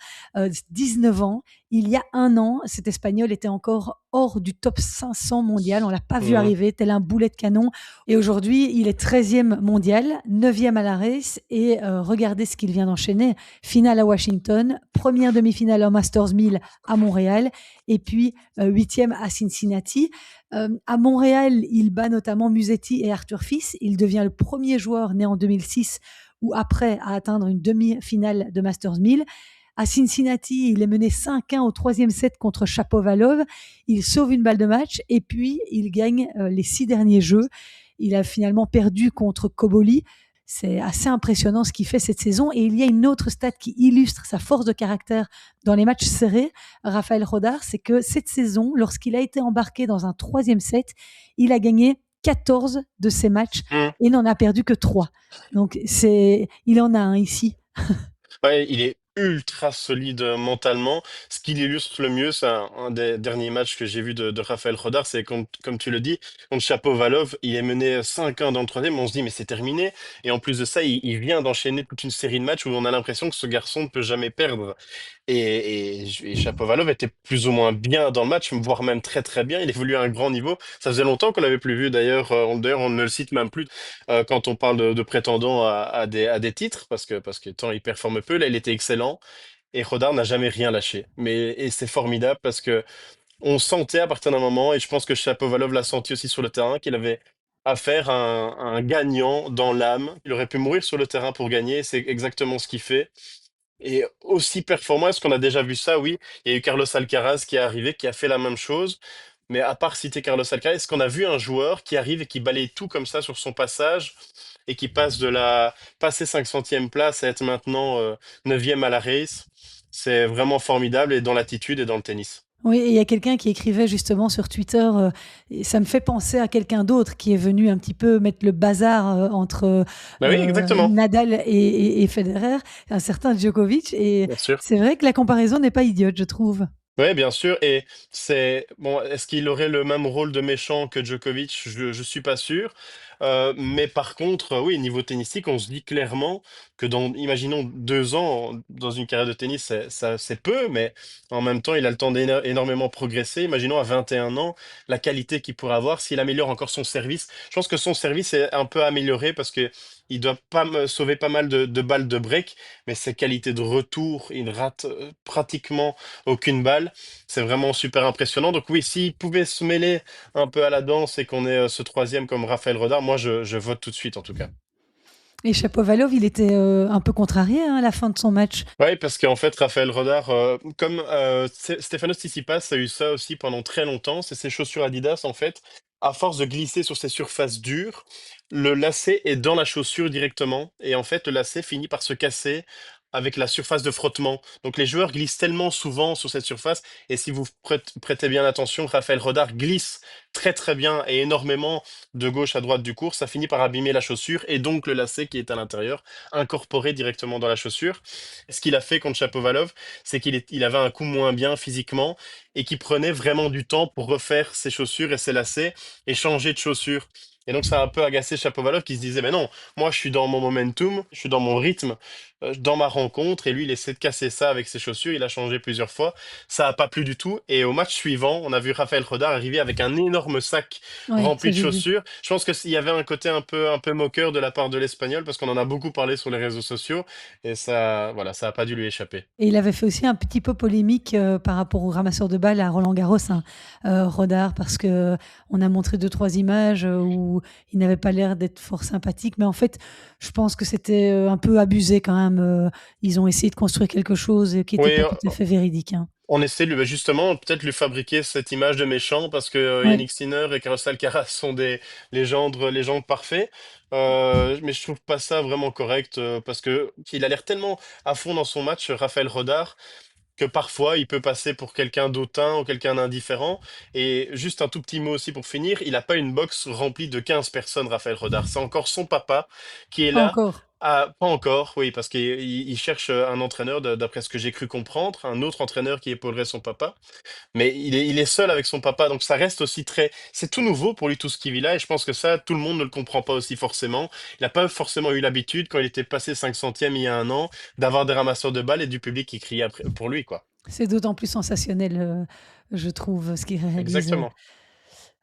19 ans. Il y a un an, cet Espagnol était encore hors du top 500 mondial. On l'a pas vu Mhm. arriver, tel un boulet de canon. Et aujourd'hui, il est 13e mondial, 9e à la race. Et regardez ce qu'il vient d'enchaîner. Finale à Washington, première demi-finale au Masters 1000 à Montréal, et puis 8e à Cincinnati. À Montréal, il bat notamment Musetti et Arthur Fils. Il devient le premier joueur né en 2006 ou après à atteindre une demi-finale de Masters 1000. À Cincinnati, il est mené 5-1 au troisième set contre Shapovalov. Il sauve une balle de match et puis il gagne les 6 derniers jeux. Il a finalement perdu contre Koboli. C'est assez impressionnant ce qu'il fait cette saison. Et il y a une autre stat qui illustre sa force de caractère dans les matchs serrés, Raphaël Rodar, c'est que cette saison, lorsqu'il a été embarqué dans un troisième set, il a gagné 14 de ses matchs Mhm. et n'en a perdu que 3. Donc il en a un ici. Ouais, il est ultra solide mentalement. Ce qui l'illustre le mieux, c'est un des derniers matchs que j'ai vu de Raphaël Rodar, c'est comme tu le dis, contre Shapovalov, il est mené 5-1 dans le troisième, on se dit mais c'est terminé. Et en plus de ça, il vient d'enchaîner toute une série de matchs où on a l'impression que ce garçon ne peut jamais perdre. Et Shapovalov était plus ou moins bien dans le match, voire même très très bien. Il évolue à un grand niveau. Ça faisait longtemps qu'on l'avait plus vu d'ailleurs. D'ailleurs, on ne le cite même plus quand on parle de prétendants à des titres, parce que tant il performe peu, là il était excellent. Et Rodar n'a jamais rien lâché. Et c'est formidable parce que on sentait à partir d'un moment, et je pense que Shapovalov l'a senti aussi sur le terrain, qu'il avait affaire à un gagnant dans l'âme. Il aurait pu mourir sur le terrain pour gagner. C'est exactement ce qu'il fait. Et aussi performant, est-ce qu'on a déjà vu ça? Oui. Il y a eu Carlos Alcaraz qui est arrivé, qui a fait la même chose. Mais à part citer Carlos Alcaraz, est-ce qu'on a vu un joueur qui arrive et qui balaye tout comme ça sur son passage et qui passe de la passer 500e place à être maintenant 9e à la race? C'est vraiment formidable et dans l'attitude et dans le tennis. Oui, et il y a quelqu'un qui écrivait justement sur Twitter, et ça me fait penser à quelqu'un d'autre qui est venu un petit peu mettre le bazar entre Bah oui, exactement. Nadal et Federer, un certain Djokovic. Et Bien sûr. c'est vrai que la comparaison n'est pas idiote, je trouve. Oui, bien sûr. Et c'est bon. Est-ce qu'il aurait le même rôle de méchant que Djokovic? Je suis pas sûr. Mais par contre, oui, niveau tennistique, on se dit clairement que imaginons 2 ans dans une carrière de tennis, c'est peu, mais en même temps, il a le temps d'énormément progresser. Imaginons à 21 ans la qualité qu'il pourrait avoir s'il améliore encore son service. Je pense que son service est un peu amélioré parce que il doit pas me sauver pas mal de balles de break, mais ses qualités de retour, il rate pratiquement aucune balle. C'est vraiment super impressionnant. Donc oui, s'il pouvait se mêler un peu à la danse et qu'on ait ce troisième comme Raphaël Rodar, moi je vote tout de suite en tout cas. Et Shapovalov, il était un peu contrarié hein, à la fin de son match. Oui, parce qu'en fait, Raphaël Rodar, comme Stefanos Tsitsipas a eu ça aussi pendant très longtemps, c'est ses chaussures Adidas, en fait, à force de glisser sur ces surfaces dures, le lacet est dans la chaussure directement, et en fait, le lacet finit par se casser avec la surface de frottement. Donc les joueurs glissent tellement souvent sur cette surface, et si vous prêtez bien attention, Raphaël Rodar glisse très très bien et énormément de gauche à droite du cours, ça finit par abîmer la chaussure, et donc le lacet qui est à l'intérieur, incorporé directement dans la chaussure. Ce qu'il a fait contre Chapovalov, c'est il avait un coup moins bien physiquement et qu'il prenait vraiment du temps pour refaire ses chaussures et ses lacets et changer de chaussures. Et donc ça a un peu agacé Chapovalov qui se disait, mais non, moi je suis dans mon momentum, je suis dans mon rythme, dans ma rencontre, et lui il essaie de casser ça avec ses chaussures, il a changé plusieurs fois, ça a pas plu du tout, et au match suivant, on a vu Raphaël Rodar arriver avec un énorme sac Oui, rempli ça de j'ai vu. chaussures. Je pense qu'il y avait un côté un peu moqueur de la part de l'Espagnol, parce qu'on en a beaucoup parlé sur les réseaux sociaux, et ça, voilà, ça a pas dû lui échapper. Et il avait fait aussi un petit peu polémique par rapport au ramasseur de balles à Roland Garros, hein, Rodar, parce que on a montré deux, trois images où il n'avait pas l'air d'être fort sympathique. Mais en fait, je pense que c'était un peu abusé quand même. Ils ont essayé de construire quelque chose qui n'était Oui, pas tout à fait véridique. Hein. on essaie de justement peut-être lui fabriquer cette image de méchant parce que Ouais. Yannick Sinner et Carlos Alcaraz sont des légendes parfaits. Mais je trouve pas ça vraiment correct parce que il a l'air tellement à fond dans son match, Raphaël Rodar, que parfois il peut passer pour quelqu'un d'autant ou quelqu'un d'indifférent. Et juste un tout petit mot aussi pour finir, il n'a pas une box remplie de 15 personnes, Raphaël Rodar. C'est encore son papa qui est Pas là encore. Ah, pas encore, oui, parce qu'il cherche un entraîneur, d'après ce que j'ai cru comprendre, un autre entraîneur qui épaulerait son papa. Mais il est seul avec son papa, donc ça reste aussi très. C'est tout nouveau pour lui tout ce qu'il vit là, et je pense que ça, tout le monde ne le comprend pas aussi forcément. Il n'a pas forcément eu l'habitude, quand il était passé 500e il y a un an, d'avoir des ramasseurs de balles et du public qui criait pour lui, quoi. C'est d'autant plus sensationnel, je trouve, ce qu'il réalise. Exactement.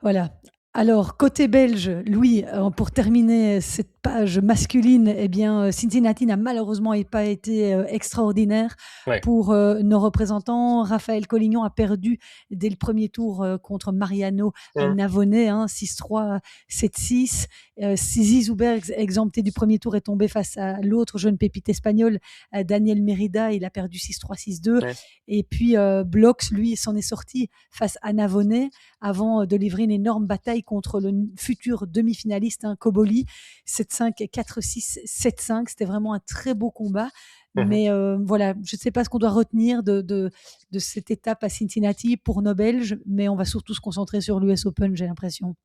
Voilà. Alors, côté belge, Louis, pour terminer cette page masculine, eh bien, Cincinnati n'a malheureusement pas été extraordinaire Ouais. pour nos représentants. Raphaël Collignon a perdu dès le premier tour contre Mariano Hum, Navone, hein, 6-3, 7-6. Zizi Zouberg, exempté du premier tour, est tombé face à l'autre jeune pépite espagnol, Daniel Merida. Il a perdu 6-3, 6-2. ouais. Et puis, Blox, lui, s'en est sorti face à Navone avant de livrer une énorme bataille contre le futur demi-finaliste, hein, Koboli, 7-5, 4-6, 7-5. C'était vraiment un très beau combat. Mhm. Mais voilà, je ne sais pas ce qu'on doit retenir de cette étape à Cincinnati pour nos Belges, mais on va surtout se concentrer sur l'US Open, j'ai l'impression.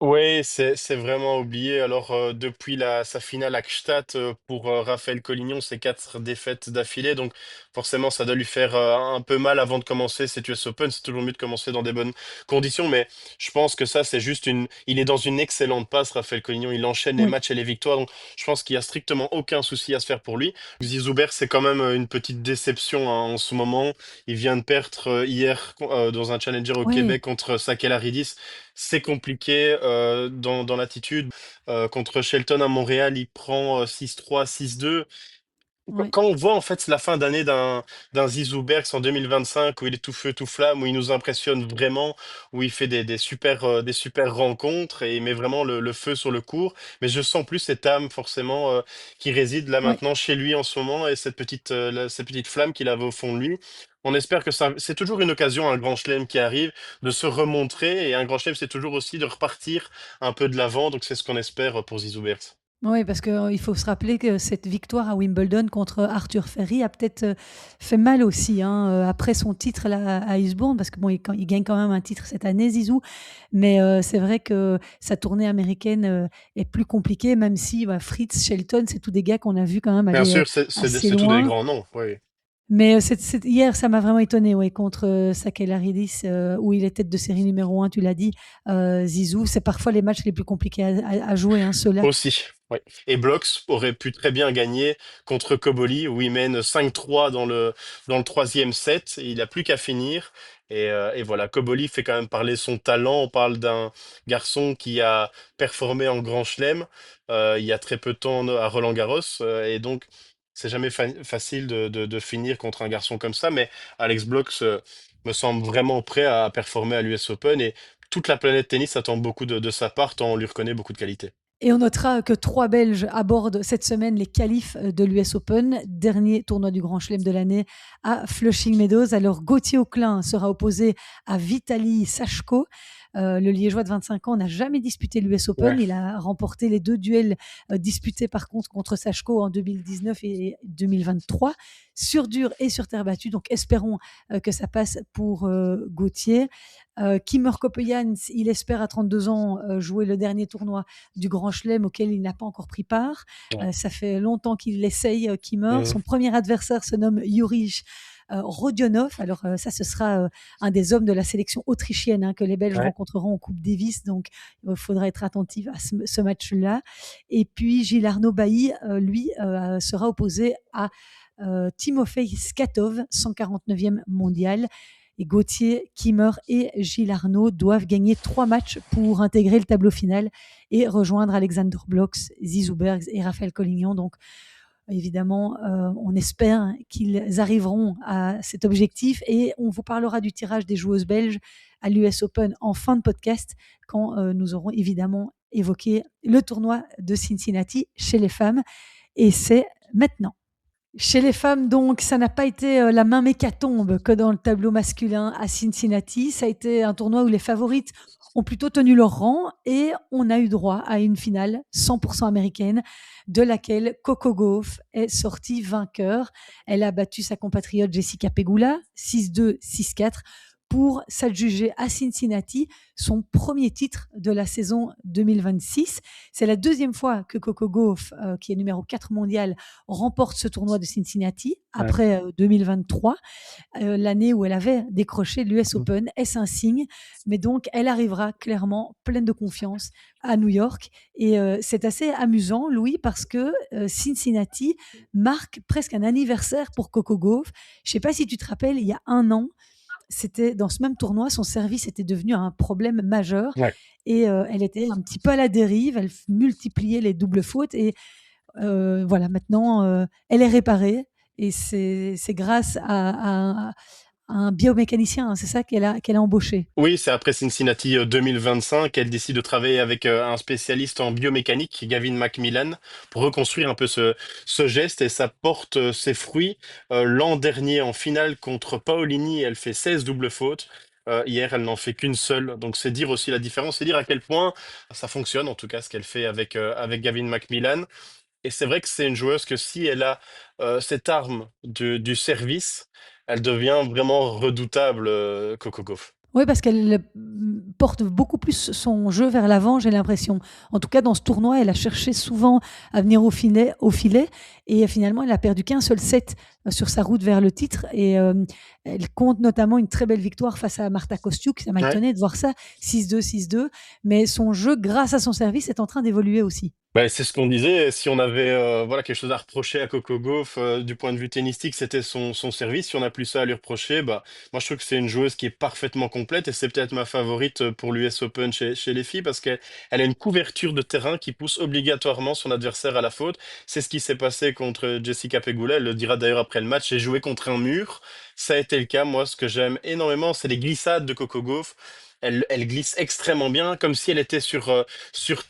Oui, c'est vraiment oublié. Alors, depuis sa finale à Gstaad, pour Raphaël Collignon, c'est 4 défaites d'affilée. Donc, forcément, ça doit lui faire un peu mal avant de commencer cet US Open. C'est toujours mieux de commencer dans des bonnes conditions. Mais je pense que ça, c'est juste une. Il est dans une excellente passe, Raphaël Collignon. Il enchaîne les Oui, matchs et les victoires. Donc, je pense qu'il y a strictement aucun souci à se faire pour lui. Zizouber, c'est quand même une petite déception, hein, en ce moment. Il vient de perdre hier dans un challenger au oui, Québec contre Sakelaridis. C'est compliqué dans l'attitude. Contre Shelton à Montréal, il prend 6-3, 6-2. oui, Quand on voit en fait la fin d'année d'un Zizou Bergs en 2025 où il est tout feu tout flamme, où il nous impressionne vraiment, où il fait des super rencontres et il met vraiment le feu sur le court, mais je sens plus cette âme forcément qui réside là oui. maintenant chez lui en ce moment et cette petite flamme qu'il avait au fond de lui. On espère que ça, c'est toujours une occasion, un grand chelem qui arrive, de se remontrer, et un grand chelem, c'est toujours aussi de repartir un peu de l'avant, donc c'est ce qu'on espère pour Zizou Bergs. Oui, parce qu'il faut se rappeler que cette victoire à Wimbledon contre Arthur Ferry a peut-être fait mal aussi, hein, après son titre là, à Eastbourne, parce que bon, il gagne quand même un titre cette année, Zizou, mais c'est vrai que sa tournée américaine est plus compliquée, même si bah, Fritz, Shelton, c'est tous des gars qu'on a vu quand même Bien aller sûr, assez c'est tous des loin. grands noms, oui. Mais hier, ça m'a vraiment étonné, ouais, contre Sakellarides, où il est tête de série numéro 1, tu l'as dit, Zizou. C'est parfois les matchs les plus compliqués à jouer, hein, ceux-là. Aussi, oui. Et Blox aurait pu très bien gagner contre Koboli, où il mène 5-3 dans le troisième set, et il n'a plus qu'à finir. Et voilà, Koboli fait quand même parler son talent. On parle d'un garçon qui a performé en Grand Chelem il y a très peu de temps à Roland-Garros, et donc c'est jamais facile de finir contre un garçon comme ça. Mais Alex Blox me semble vraiment prêt à performer à l'US Open, et toute la planète tennis attend beaucoup de sa part, tant on lui reconnaît beaucoup de qualité. Et on notera que 3 Belges abordent cette semaine les qualifs de l'US Open, dernier tournoi du Grand Chelem de l'année à Flushing Meadows. Alors Gauthier Auclin sera opposé à Vitaly Sachko. Le Liégeois de 25 ans n'a jamais disputé l'US Open. Ouais. Il a remporté les 2 duels disputés par contre Sachko en 2019 et 2023, sur dur et sur terre battue. Donc espérons que ça passe pour Gauthier. Kimmer Coppejans, il espère à 32 ans jouer le dernier tournoi du Grand Chelem auquel il n'a pas encore pris part. Ouais. Ça fait longtemps qu'il l'essaye, Kimmer. Mhm. Son premier adversaire se nomme Jurij Rodionov. Alors ça, ce sera un des hommes de la sélection autrichienne, hein, que les Belges Ouais. rencontreront en Coupe Davis. Donc il faudra être attentif à ce match-là. Et puis Gilles Arnaud Bailly, lui, sera opposé à Timofey Skatov, 149e mondial. Et Gauthier, Kimmer et Gilles Arnaud doivent gagner 3 matchs pour intégrer le tableau final et rejoindre Alexander Bloks, Zizou Bergs et Raphaël Collignon. Donc, évidemment, on espère qu'ils arriveront à cet objectif, et on vous parlera du tirage des joueuses belges à l'US Open en fin de podcast, quand nous aurons évidemment évoqué le tournoi de Cincinnati chez les femmes. Et c'est maintenant. Chez les femmes, donc, ça n'a pas été la même hécatombe que dans le tableau masculin à Cincinnati. Ça a été un tournoi où les favorites ont plutôt tenu leur rang, et on a eu droit à une finale 100% américaine, de laquelle Coco Gauff est sortie vainqueur. Elle a battu sa compatriote Jessica Pegula 6-2, 6-4 pour s'adjuger à Cincinnati son premier titre de la saison 2026. C'est la deuxième fois que Coco Gauff, qui est numéro 4 mondial, remporte ce tournoi de Cincinnati Ouais. après 2023, l'année où elle avait décroché l'US Open. Est-ce un signe? Mais donc, elle arrivera clairement pleine de confiance à New York. Et c'est assez amusant, Louis, parce que Cincinnati marque presque un anniversaire pour Coco Gauff. Je ne sais pas si tu te rappelles, il y a un an, c'était dans ce même tournoi, son service était devenu un problème majeur Ouais. et elle était un petit peu à la dérive, elle multipliait les doubles fautes et voilà, maintenant, elle est réparée et c'est grâce à un biomécanicien, hein, c'est ça qu'elle a embauché. Oui, c'est après Cincinnati 2025 qu'elle décide de travailler avec un spécialiste en biomécanique, Gavin Macmillan, pour reconstruire un peu ce geste et ça porte ses fruits. L'an dernier, en finale contre Paolini, elle fait 16 doubles fautes. Hier, elle n'en fait qu'une seule. Donc, c'est dire aussi la différence, c'est dire à quel point ça fonctionne, en tout cas, ce qu'elle fait avec Gavin Macmillan. Et c'est vrai que c'est une joueuse que si elle a cette arme du service, elle devient vraiment redoutable, Coco Gauff. Oui, parce qu'elle porte beaucoup plus son jeu vers l'avant, j'ai l'impression. En tout cas, dans ce tournoi, elle a cherché souvent à venir au filet et finalement, elle a perdu qu'un seul set sur sa route vers le titre. Et elle compte notamment une très belle victoire face à Marta Kostiuk. Ça m'a Ouais. étonné de voir ça, 6-2, 6-2. Mais son jeu, grâce à son service, est en train d'évoluer aussi. Bah, c'est ce qu'on disait. Si on avait voilà, quelque chose à reprocher à Coco Gauff du point de vue tennistique, c'était son service. Si on n'a plus ça à lui reprocher, bah, moi je trouve que c'est une joueuse qui est parfaitement complète et c'est peut-être ma favorite pour l'US Open chez les filles parce qu'elle a une couverture de terrain qui pousse obligatoirement son adversaire à la faute. C'est ce qui s'est passé contre Jessica Pegula. Elle le dira d'ailleurs après le match. J'ai joué contre un mur. Ça a été le cas. Moi, ce que j'aime énormément, c'est les glissades de Coco Gauff. Elle glisse extrêmement bien, comme si elle était sur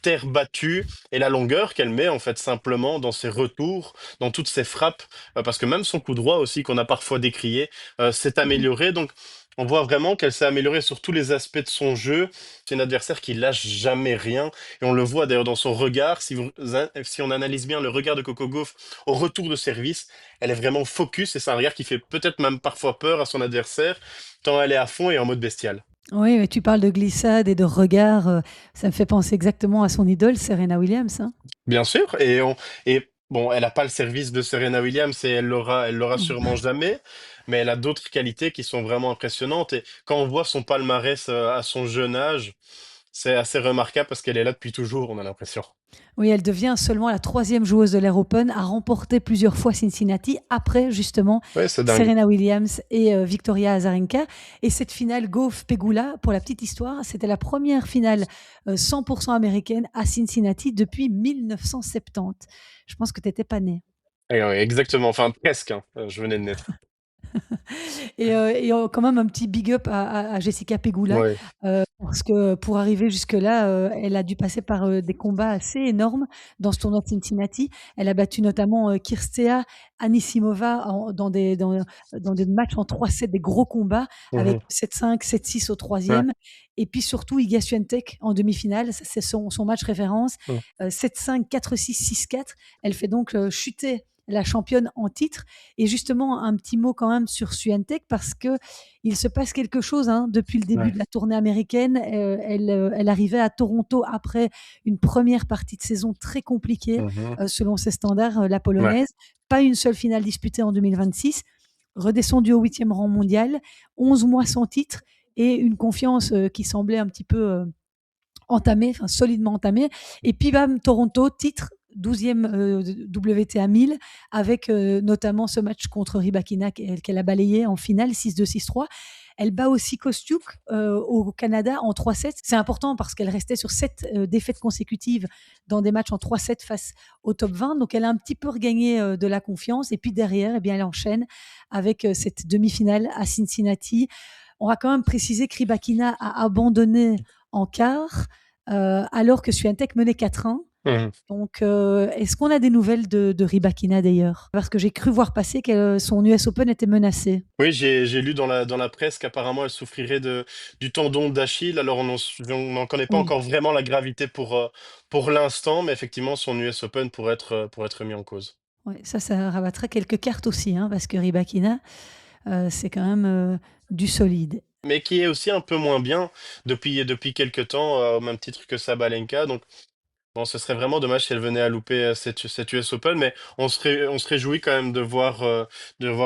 terre battue et la longueur qu'elle met en fait simplement dans ses retours, dans toutes ses frappes, parce que même son coup droit aussi qu'on a parfois décrié s'est amélioré. Donc on voit vraiment qu'elle s'est améliorée sur tous les aspects de son jeu. C'est une adversaire qui lâche jamais rien et on le voit d'ailleurs dans son regard. Si on analyse bien le regard de Coco Gauff au retour de service, elle est vraiment focus et c'est un regard qui fait peut-être même parfois peur à son adversaire tant elle est à fond et en mode bestial. Oui, mais tu parles de glissade et de regard. Ça me fait penser exactement à son idole, Serena Williams, hein. Bien sûr, et bon, elle n'a pas le service de Serena Williams et elle l'aura sûrement jamais, mais elle a d'autres qualités qui sont vraiment impressionnantes. Et quand on voit son palmarès à son jeune âge, c'est assez remarquable parce qu'elle est là depuis toujours, on a l'impression. Oui, elle devient seulement la troisième joueuse de l'Air Open à remporter plusieurs fois Cincinnati, après justement Ouais, c'est dingue. Serena Williams et Victoria Azarenka. Et cette finale Gauff-Pegula, pour la petite histoire, c'était la première finale 100% américaine à Cincinnati depuis 1970. Je pense que tu n'étais pas né. Ouais, exactement, enfin presque, hein. Je venais de naître. Et quand même un petit big up à Jessica Pegula, Ouais. parce que pour arriver jusque-là, elle a dû passer par des combats assez énormes dans ce tournoi de Cincinnati. Elle a battu notamment Kirstea Anisimova dans des matchs en 3-7, des gros combats avec Mhm. 7-5, 7-6 au Ouais. troisième. Et puis surtout Iga Swiatek en demi-finale, ça, c'est son match référence, Mhm. 7-5, 4-6, 6-4. Elle fait donc chuter la championne en titre. Et justement, un petit mot quand même sur Swiatek parce que il se passe quelque chose, hein, depuis le début Ouais. de la tournée américaine. Elle arrivait à Toronto après une première partie de saison très compliquée, Mhm. selon ses standards, la Ouais. polonaise. Pas une seule finale disputée en 2026. Redescendue au huitième rang mondial, 11 mois sans titre et une confiance qui semblait un petit peu entamée, enfin solidement entamée. Et puis bam, Toronto, titre, 12e WTA 1000, avec notamment ce match contre Rybakina qu'elle a balayé en finale 6-2, 6-3. Elle bat aussi Kostiuk au Canada en 3-7. C'est important parce qu'elle restait sur 7 défaites consécutives dans des matchs en 3-7 face au top 20. Donc elle a un petit peu regagné de la confiance. Et puis derrière, eh bien, elle enchaîne avec cette demi-finale à Cincinnati. On va quand même préciser que Rybakina a abandonné en quart, alors que Swiatek menait 4-1. Mhm. Donc, est-ce qu'on a des nouvelles de Rybakina d'ailleurs? Parce que j'ai cru voir passer que son US Open était menacé. Oui, j'ai lu dans la presse qu'apparemment elle souffrirait du tendon d'Achille. Alors on n'en connaît pas Oui, encore vraiment la gravité pour l'instant, mais effectivement son US Open pourrait être mis en cause. ouais, ça rabattrait quelques cartes aussi, hein, parce que Rybakina, c'est quand même du solide. mais qui est aussi un peu moins bien depuis quelques temps, au même titre que Sabalenka. Donc bon, ce serait vraiment dommage si elle venait à louper cette US Open, mais on se réjouit quand même de voir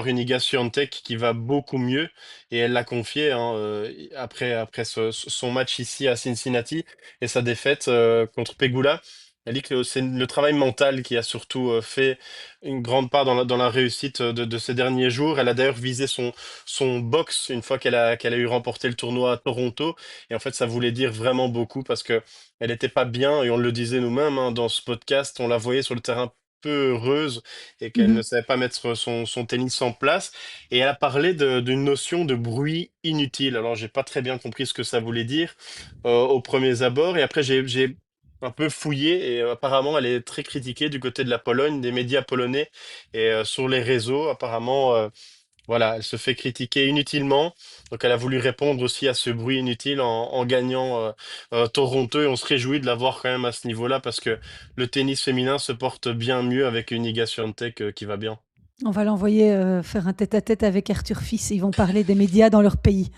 une Iga Swiatek qui va beaucoup mieux, et elle l'a confié hein, après son match ici à Cincinnati et sa défaite contre Pegula. Elle dit que c'est le travail mental qui a surtout fait une grande part dans la réussite de ces derniers jours. Elle a d'ailleurs visé son box une fois qu'elle a eu remporté le tournoi à Toronto, et en fait ça voulait dire vraiment beaucoup parce que elle n'était pas bien, et on le disait nous-mêmes hein, dans ce podcast, on la voyait sur le terrain peu heureuse et qu'elle ne Mhm. savait pas mettre son tennis en place. Et elle a parlé d'une notion de bruit inutile. Alors, j'ai pas très bien compris ce que ça voulait dire aux premiers abords. Et après, j'ai un peu fouillé, et apparemment, elle est très critiquée du côté de la Pologne, des médias polonais et sur les réseaux. Apparemment, voilà, elle se fait critiquer inutilement. Donc elle a voulu répondre aussi à ce bruit inutile en gagnant Toronto, et on se réjouit de la voir quand même à ce niveau-là parce que le tennis féminin se porte bien mieux avec une Iga Swiatek qui va bien. On va l'envoyer faire un tête-à-tête avec Arthur Fils. Ils vont parler des médias dans leur pays.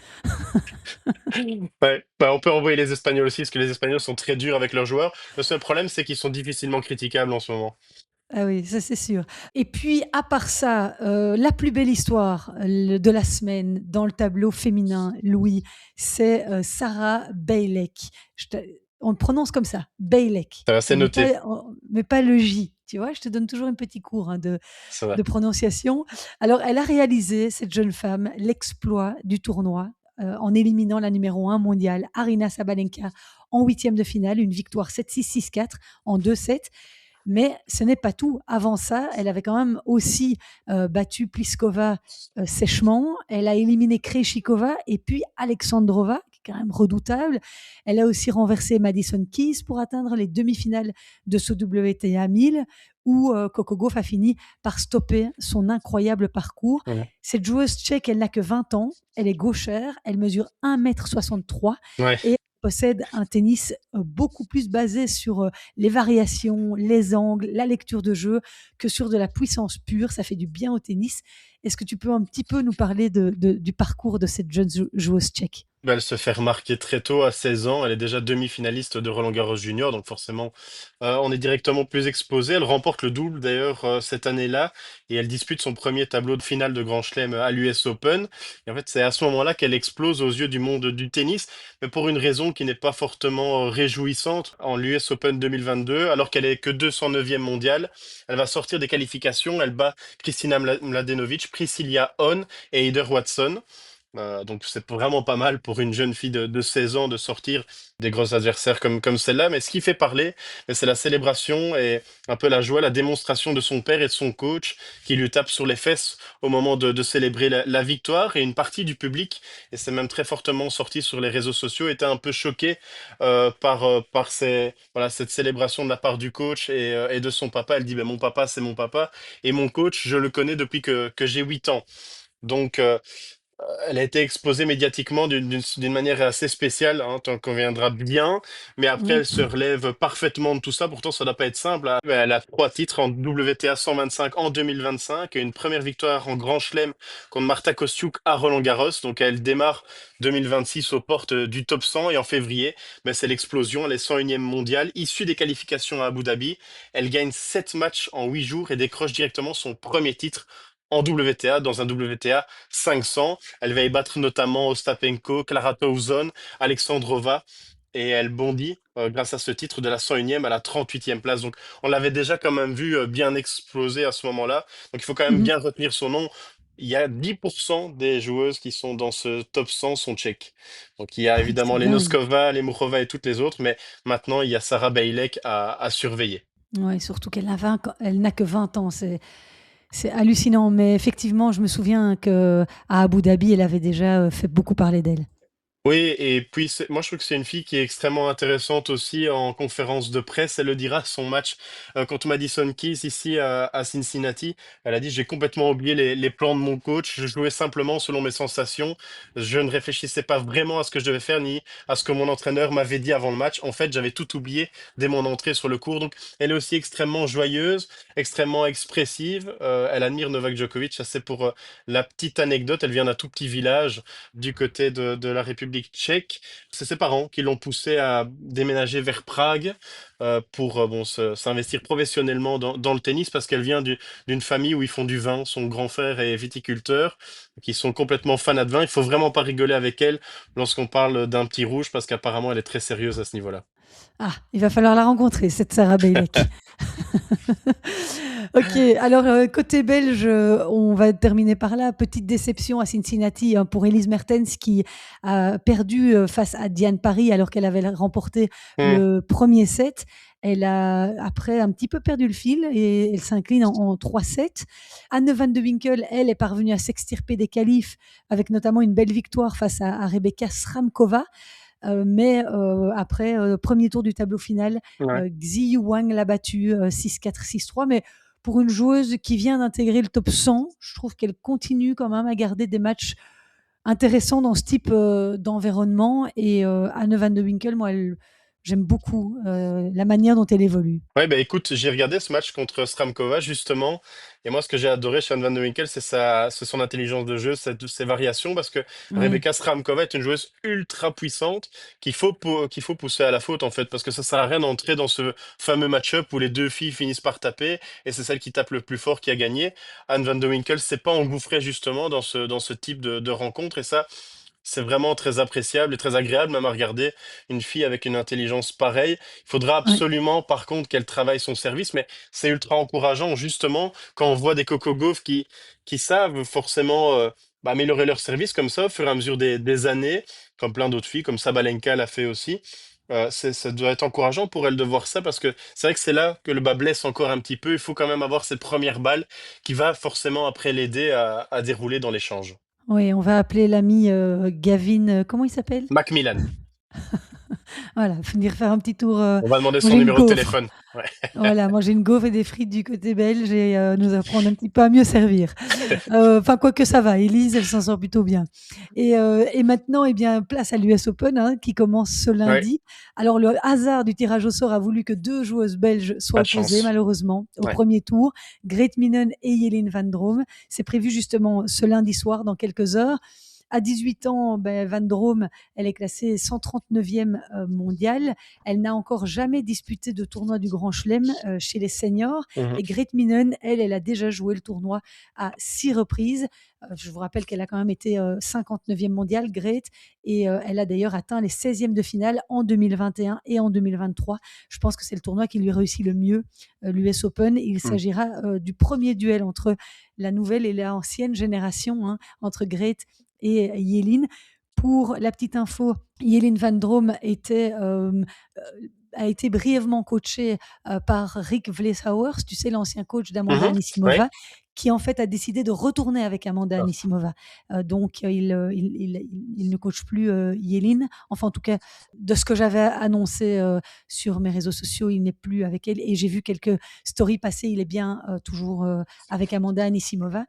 Ouais, bah, on peut envoyer les Espagnols aussi parce que les Espagnols sont très durs avec leurs joueurs. Le seul problème, c'est qu'ils sont difficilement critiquables en ce moment. Ah oui, ça c'est sûr. Et puis, à part ça, la plus belle histoire de la semaine dans le tableau féminin, Louis, c'est Sarah Bejlek. On le prononce comme ça, Bejlek. Ça va, c'est noté. On met pas le J. Tu vois, je te donne toujours un petit cours hein, Ça va. de prononciation. Alors, elle a réalisé, cette jeune femme, l'exploit du tournoi en éliminant la numéro 1 mondiale, Arina Sabalenka, en huitième de finale, une victoire 7-6, 6-4 en 2-7. Mais ce n'est pas tout. Avant ça, elle avait quand même aussi battu Pliskova sèchement. Elle a éliminé Krejcikova et puis Alexandrova, qui est quand même redoutable. Elle a aussi renversé Madison Keys pour atteindre les demi-finales de ce WTA 1000, où Coco Gauff a fini par stopper son incroyable parcours. Ouais. Cette joueuse tchèque, elle n'a que 20 ans. Elle est gauchère. Elle mesure 1,63 m Ouais. et possède un tennis beaucoup plus basé sur les variations, les angles, la lecture de jeu, que sur de la puissance pure. Ça fait du bien au tennis. Est-ce que tu peux un petit peu nous parler du parcours de cette jeune joueuse tchèque? Bah, elle se fait remarquer très tôt, à 16 ans. Elle est déjà demi-finaliste de Roland-Garros Junior, donc forcément, on est directement plus exposé. Elle remporte le double d'ailleurs cette année-là, et elle dispute son premier tableau de finale de Grand Chelem à l'US Open. Et en fait, c'est à ce moment-là qu'elle explose aux yeux du monde du tennis, mais pour une raison qui n'est pas fortement réjouissante. En l'US Open 2022, alors qu'elle est que 209e mondiale, elle va sortir des qualifications. Elle bat Kristina Mladenovic, Priscilla Hon et Heather Watson. Donc c'est vraiment pas mal pour une jeune fille de 16 ans de sortir des gros adversaires comme celle-là. Mais ce qui fait parler, c'est la célébration et un peu la joie, la démonstration de son père et de son coach qui lui tapent sur les fesses au moment de célébrer la victoire. Et une partie du public, et c'est même très fortement sorti sur les réseaux sociaux, était un peu choqué par voilà, cette célébration de la part du coach et de son papa. Elle dit, ben, mon papa, c'est mon papa, et mon coach, je le connais depuis que j'ai 8 ans. Donc, elle a été exposée médiatiquement d'une manière assez spéciale, hein, t'en conviendras bien, mais après Oui. elle se relève parfaitement de tout ça. Pourtant ça doit pas être simple, hein. Elle a 3 titres en WTA 125 en 2025 et une première victoire en Grand Chelem contre Marta Kostyuk à Roland-Garros. Donc elle démarre 2026 aux portes du top 100, et en février, ben, c'est l'explosion. Elle est 101e mondiale, issue des qualifications à Abu Dhabi. Elle gagne 7 matchs en 8 jours et décroche directement son premier titre en WTA dans un WTA 500. Elle va y battre notamment Ostapenko, Clara Tauson, Alexandrova, et elle bondit grâce à ce titre de la 101e à la 38e place. Donc on l'avait déjà quand même vu bien exploser à ce moment-là. Donc il faut quand même Mhm. bien retenir son nom. Il y a 10% des joueuses qui sont dans ce top 100 sont tchèques. Donc il y a évidemment C'est les dingue. Noskova, les Mourova et toutes les autres, mais maintenant il y a Sarah Bejlek à surveiller. Ouais, surtout elle n'a que 20 ans. C'est hallucinant. Mais effectivement, je me souviens qu'à Abu Dhabi, elle avait déjà fait beaucoup parler d'elle. Oui, et puis moi je trouve que c'est une fille qui est extrêmement intéressante aussi en conférence de presse. Elle le dira, son match contre Madison Keys ici à Cincinnati. Elle a dit, j'ai complètement oublié les plans de mon coach. Je jouais simplement selon mes sensations. Je ne réfléchissais pas vraiment à ce que je devais faire ni à ce que mon entraîneur m'avait dit avant le match. En fait, j'avais tout oublié dès mon entrée sur le court. Donc, elle est aussi extrêmement joyeuse, extrêmement expressive. Elle admire Novak Djokovic. Ça, c'est pour la petite anecdote. Elle vient d'un tout petit village du côté de la République tchèque. C'est ses parents qui l'ont poussé à déménager vers Prague pour bon, s'investir professionnellement dans le tennis parce qu'elle vient d'une famille où ils font du vin. Son grand frère est viticulteur, qui sont complètement fans de vin. Il faut vraiment pas rigoler avec elle lorsqu'on parle d'un petit rouge parce qu'apparemment elle est très sérieuse à ce niveau-là. Ah, il va falloir la rencontrer, cette Sarah Bailey. Ok, alors côté belge, on va terminer par là. Petite déception à Cincinnati hein, pour Elise Mertens qui a perdu face à Diane Paris alors qu'elle avait remporté Hmm, le premier set. Elle a après un petit peu perdu le fil et elle s'incline en 3-7. Anne van de Winkel, elle, est parvenue à s'extirper des qualifs avec notamment une belle victoire face à Rebecca Sramkova. Mais après, premier tour du tableau final, ouais. Xi Wang l'a battue 6-4, 6-3. Mais pour une joueuse qui vient d'intégrer le top 100, je trouve qu'elle continue quand même à garder des matchs intéressants dans ce type d'environnement. Et Anne van de Winkel, moi, j'aime beaucoup la manière dont elle évolue. Ouais, bah écoute, j'ai regardé ce match contre Stramkova justement, et moi ce que j'ai adoré chez Anne van de Winkel, c'est son intelligence de jeu, ses variations, parce que Ouais, Rebecca Stramkova est une joueuse ultra puissante qu'il faut pousser à la faute en fait, parce que ça sert à rien d'entrer dans ce fameux match-up où les deux filles finissent par taper, et c'est celle qui tape le plus fort qui a gagné. Anne van de Winkel s'est pas engouffrée justement dans ce type de rencontre, et ça, c'est vraiment très appréciable et très agréable même à regarder une fille avec une intelligence pareille. Il faudra ouais. absolument, par contre, qu'elle travaille son service, mais c'est ultra encourageant, justement, quand on voit des Coco Gauff qui savent forcément améliorer leur service comme ça au fur et à mesure des années, comme plein d'autres filles, comme Sabalenka l'a fait aussi. Ça doit être encourageant pour elle de voir ça parce que c'est vrai que c'est là que le bas blesse encore un petit peu. Il faut quand même avoir cette première balle qui va forcément après l'aider à dérouler dans l'échange. Oui, on va appeler l'ami Gavin, comment il s'appelle? Macmillan. Voilà, venir faire un petit tour, On va demander son manger une numéro de gaufre. téléphone. Ouais. Voilà, manger une gaufre et des frites du côté belge et nous apprendre un petit peu à mieux servir. Enfin, quoique ça va, Elise, elle s'en sort plutôt bien. Et maintenant, eh bien, place à l'US Open hein, qui commence ce Ouais, lundi. Alors, le hasard du tirage au sort a voulu que deux joueuses belges soient pas de opposées, chance. malheureusement, au Ouais. premier tour. Grete Minen et Yelin Van Drome. C'est prévu justement ce lundi soir, dans quelques heures. À 18 ans, ben, Van Drome, elle est classée 139e mondiale. Elle n'a encore jamais disputé de tournoi du Grand Chelem chez les seniors. Mhm. Et Grete Minen, elle a déjà joué le tournoi à 6 reprises. Je vous rappelle qu'elle a quand même été 59e mondiale, Grete, et elle a d'ailleurs atteint les 16e de finale en 2021 et en 2023. Je pense que c'est le tournoi qui lui réussit le mieux, l'US Open. Il Mm. s'agira du premier duel entre la nouvelle et l'ancienne génération, hein, entre Grete et Yelin. Pour la petite info, Yelin Van Drome a été brièvement coachée par Rick Vleeshauers, tu sais, l'ancien coach d'Amanda Mhm. Ouais. Anisimova, qui en fait a décidé de retourner avec Amanda Ah. Anisimova. Donc il ne coach plus Yelin. Enfin, en tout cas, de ce que j'avais annoncé sur mes réseaux sociaux, il n'est plus avec elle. Et j'ai vu quelques stories passer. Il est bien toujours avec Amanda Anisimova.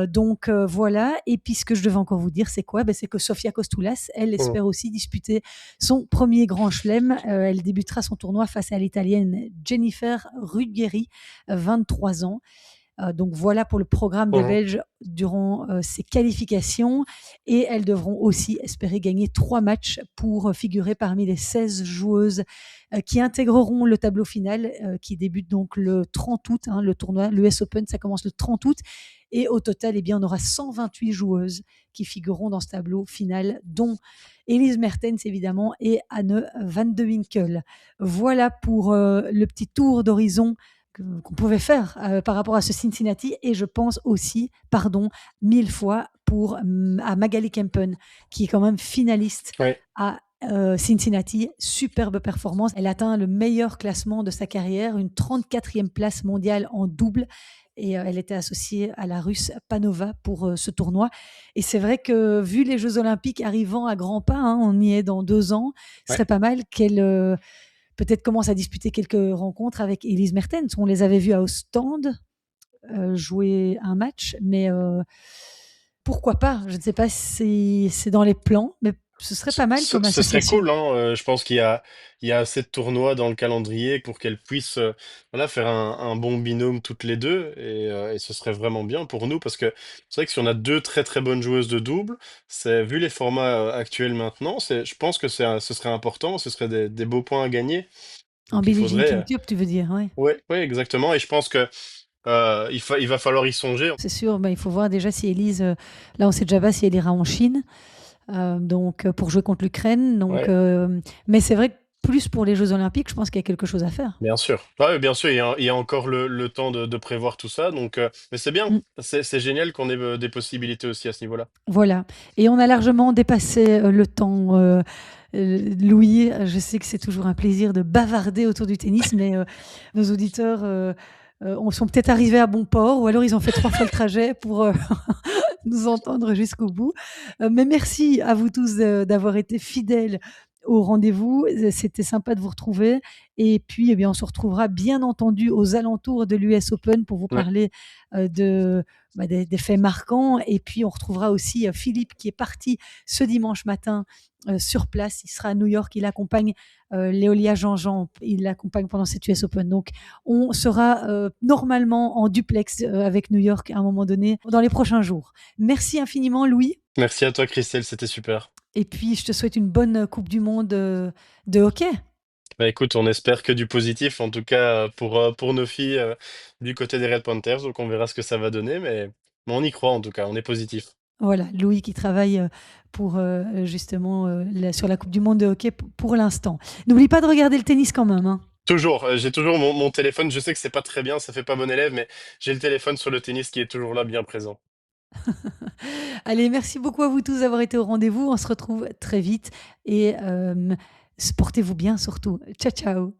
Donc voilà. Et puis ce que je devais encore vous dire, c'est quoi? C'est que Sofia Kostoulas, elle Mhm. espère aussi disputer son premier grand chelem. Elle débutera son tournoi face à l'Italienne Jennifer Ruggieri, 23 ans. Donc voilà pour le programme des Mhm. Belges durant ces qualifications. Et elles devront aussi espérer gagner 3 matchs pour figurer parmi les 16 joueuses qui intégreront le tableau final qui débute donc le 30 août. Hein, le tournoi, l'US Open, ça commence le 30 août. Et au total, eh bien, on aura 128 joueuses qui figureront dans ce tableau final, dont Elise Mertens, évidemment, et Anne van de Winkel. Voilà pour le petit tour d'horizon qu'on pouvait faire par rapport à ce Cincinnati. Et je pense aussi, pardon, 1000 fois à Magali Kempen, qui est quand même finaliste Ouais. à Cincinnati. Superbe performance. Elle atteint le meilleur classement de sa carrière, une 34e place mondiale en double. et elle était associée à la Russe Panova pour ce tournoi. Et c'est vrai que vu les Jeux Olympiques arrivant à grands pas, hein, on y est dans 2 ans, ce Ouais. serait pas mal qu'elle peut-être commence à disputer quelques rencontres avec Elise Mertens. On les avait vus à Ostende jouer un match, mais pourquoi pas? Je ne sais pas si c'est dans les plans, mais ce serait pas mal comme Ce serait association. cool, hein. Je pense il y a assez de tournois dans le calendrier pour qu'elles puissent voilà, faire un bon binôme toutes les deux. Et ce serait vraiment bien pour nous parce que c'est vrai que si on a deux très très bonnes joueuses de double, c'est vu les formats actuels maintenant, je pense que ce serait important, ce serait des beaux points à gagner. En Donc il Billie Jean faudrait. King Cup, tu veux dire, ouais. Ouais, ouais, exactement. Et je pense que il va falloir y songer. C'est sûr, bah, il faut voir déjà si Elise, là on sait déjà pas si elle ira en Chine, donc pour jouer contre l'Ukraine. Donc, Ouais. mais c'est vrai que plus pour les Jeux Olympiques, je pense qu'il y a quelque chose à faire. Bien sûr. Ouais, bien sûr, il y a encore le temps de prévoir tout ça. Donc, mais c'est bien. Mm. C'est génial qu'on ait des possibilités aussi à ce niveau-là. Voilà. Et on a largement dépassé le temps. Louis, je sais que c'est toujours un plaisir de bavarder autour du tennis, mais nos auditeurs sont peut-être arrivés à bon port, ou alors ils ont fait 3 fois le trajet pour nous entendre jusqu'au bout. Mais merci à vous tous d'avoir été fidèles au rendez-vous. C'était sympa de vous retrouver. Et puis, eh bien, on se retrouvera bien entendu aux alentours de l'US Open pour vous Ouais. parler des faits marquants. Et puis, on retrouvera aussi Philippe qui est parti ce dimanche matin sur place. Il sera à New York. Il accompagne Léolia Jean-Jean. Il l'accompagne pendant cette US Open. Donc, on sera normalement en duplex avec New York à un moment donné dans les prochains jours. Merci infiniment, Louis. Merci à toi, Christelle, c'était super. Et puis, je te souhaite une bonne Coupe du Monde de hockey. Bah, écoute, on espère que du positif, en tout cas pour nos filles du côté des Red Panthers. Donc, on verra ce que ça va donner, mais on y croit en tout cas, on est positif. Voilà, Louis qui travaille pour justement sur la Coupe du Monde de hockey pour l'instant. N'oublie pas de regarder le tennis quand même, hein. Toujours, j'ai toujours mon téléphone. Je sais que c'est pas très bien, ça fait pas bon élève, mais j'ai le téléphone sur le tennis qui est toujours là, bien présent. Allez, merci beaucoup à vous tous d'avoir été au rendez-vous. On se retrouve très vite et portez-vous bien surtout. Ciao, ciao.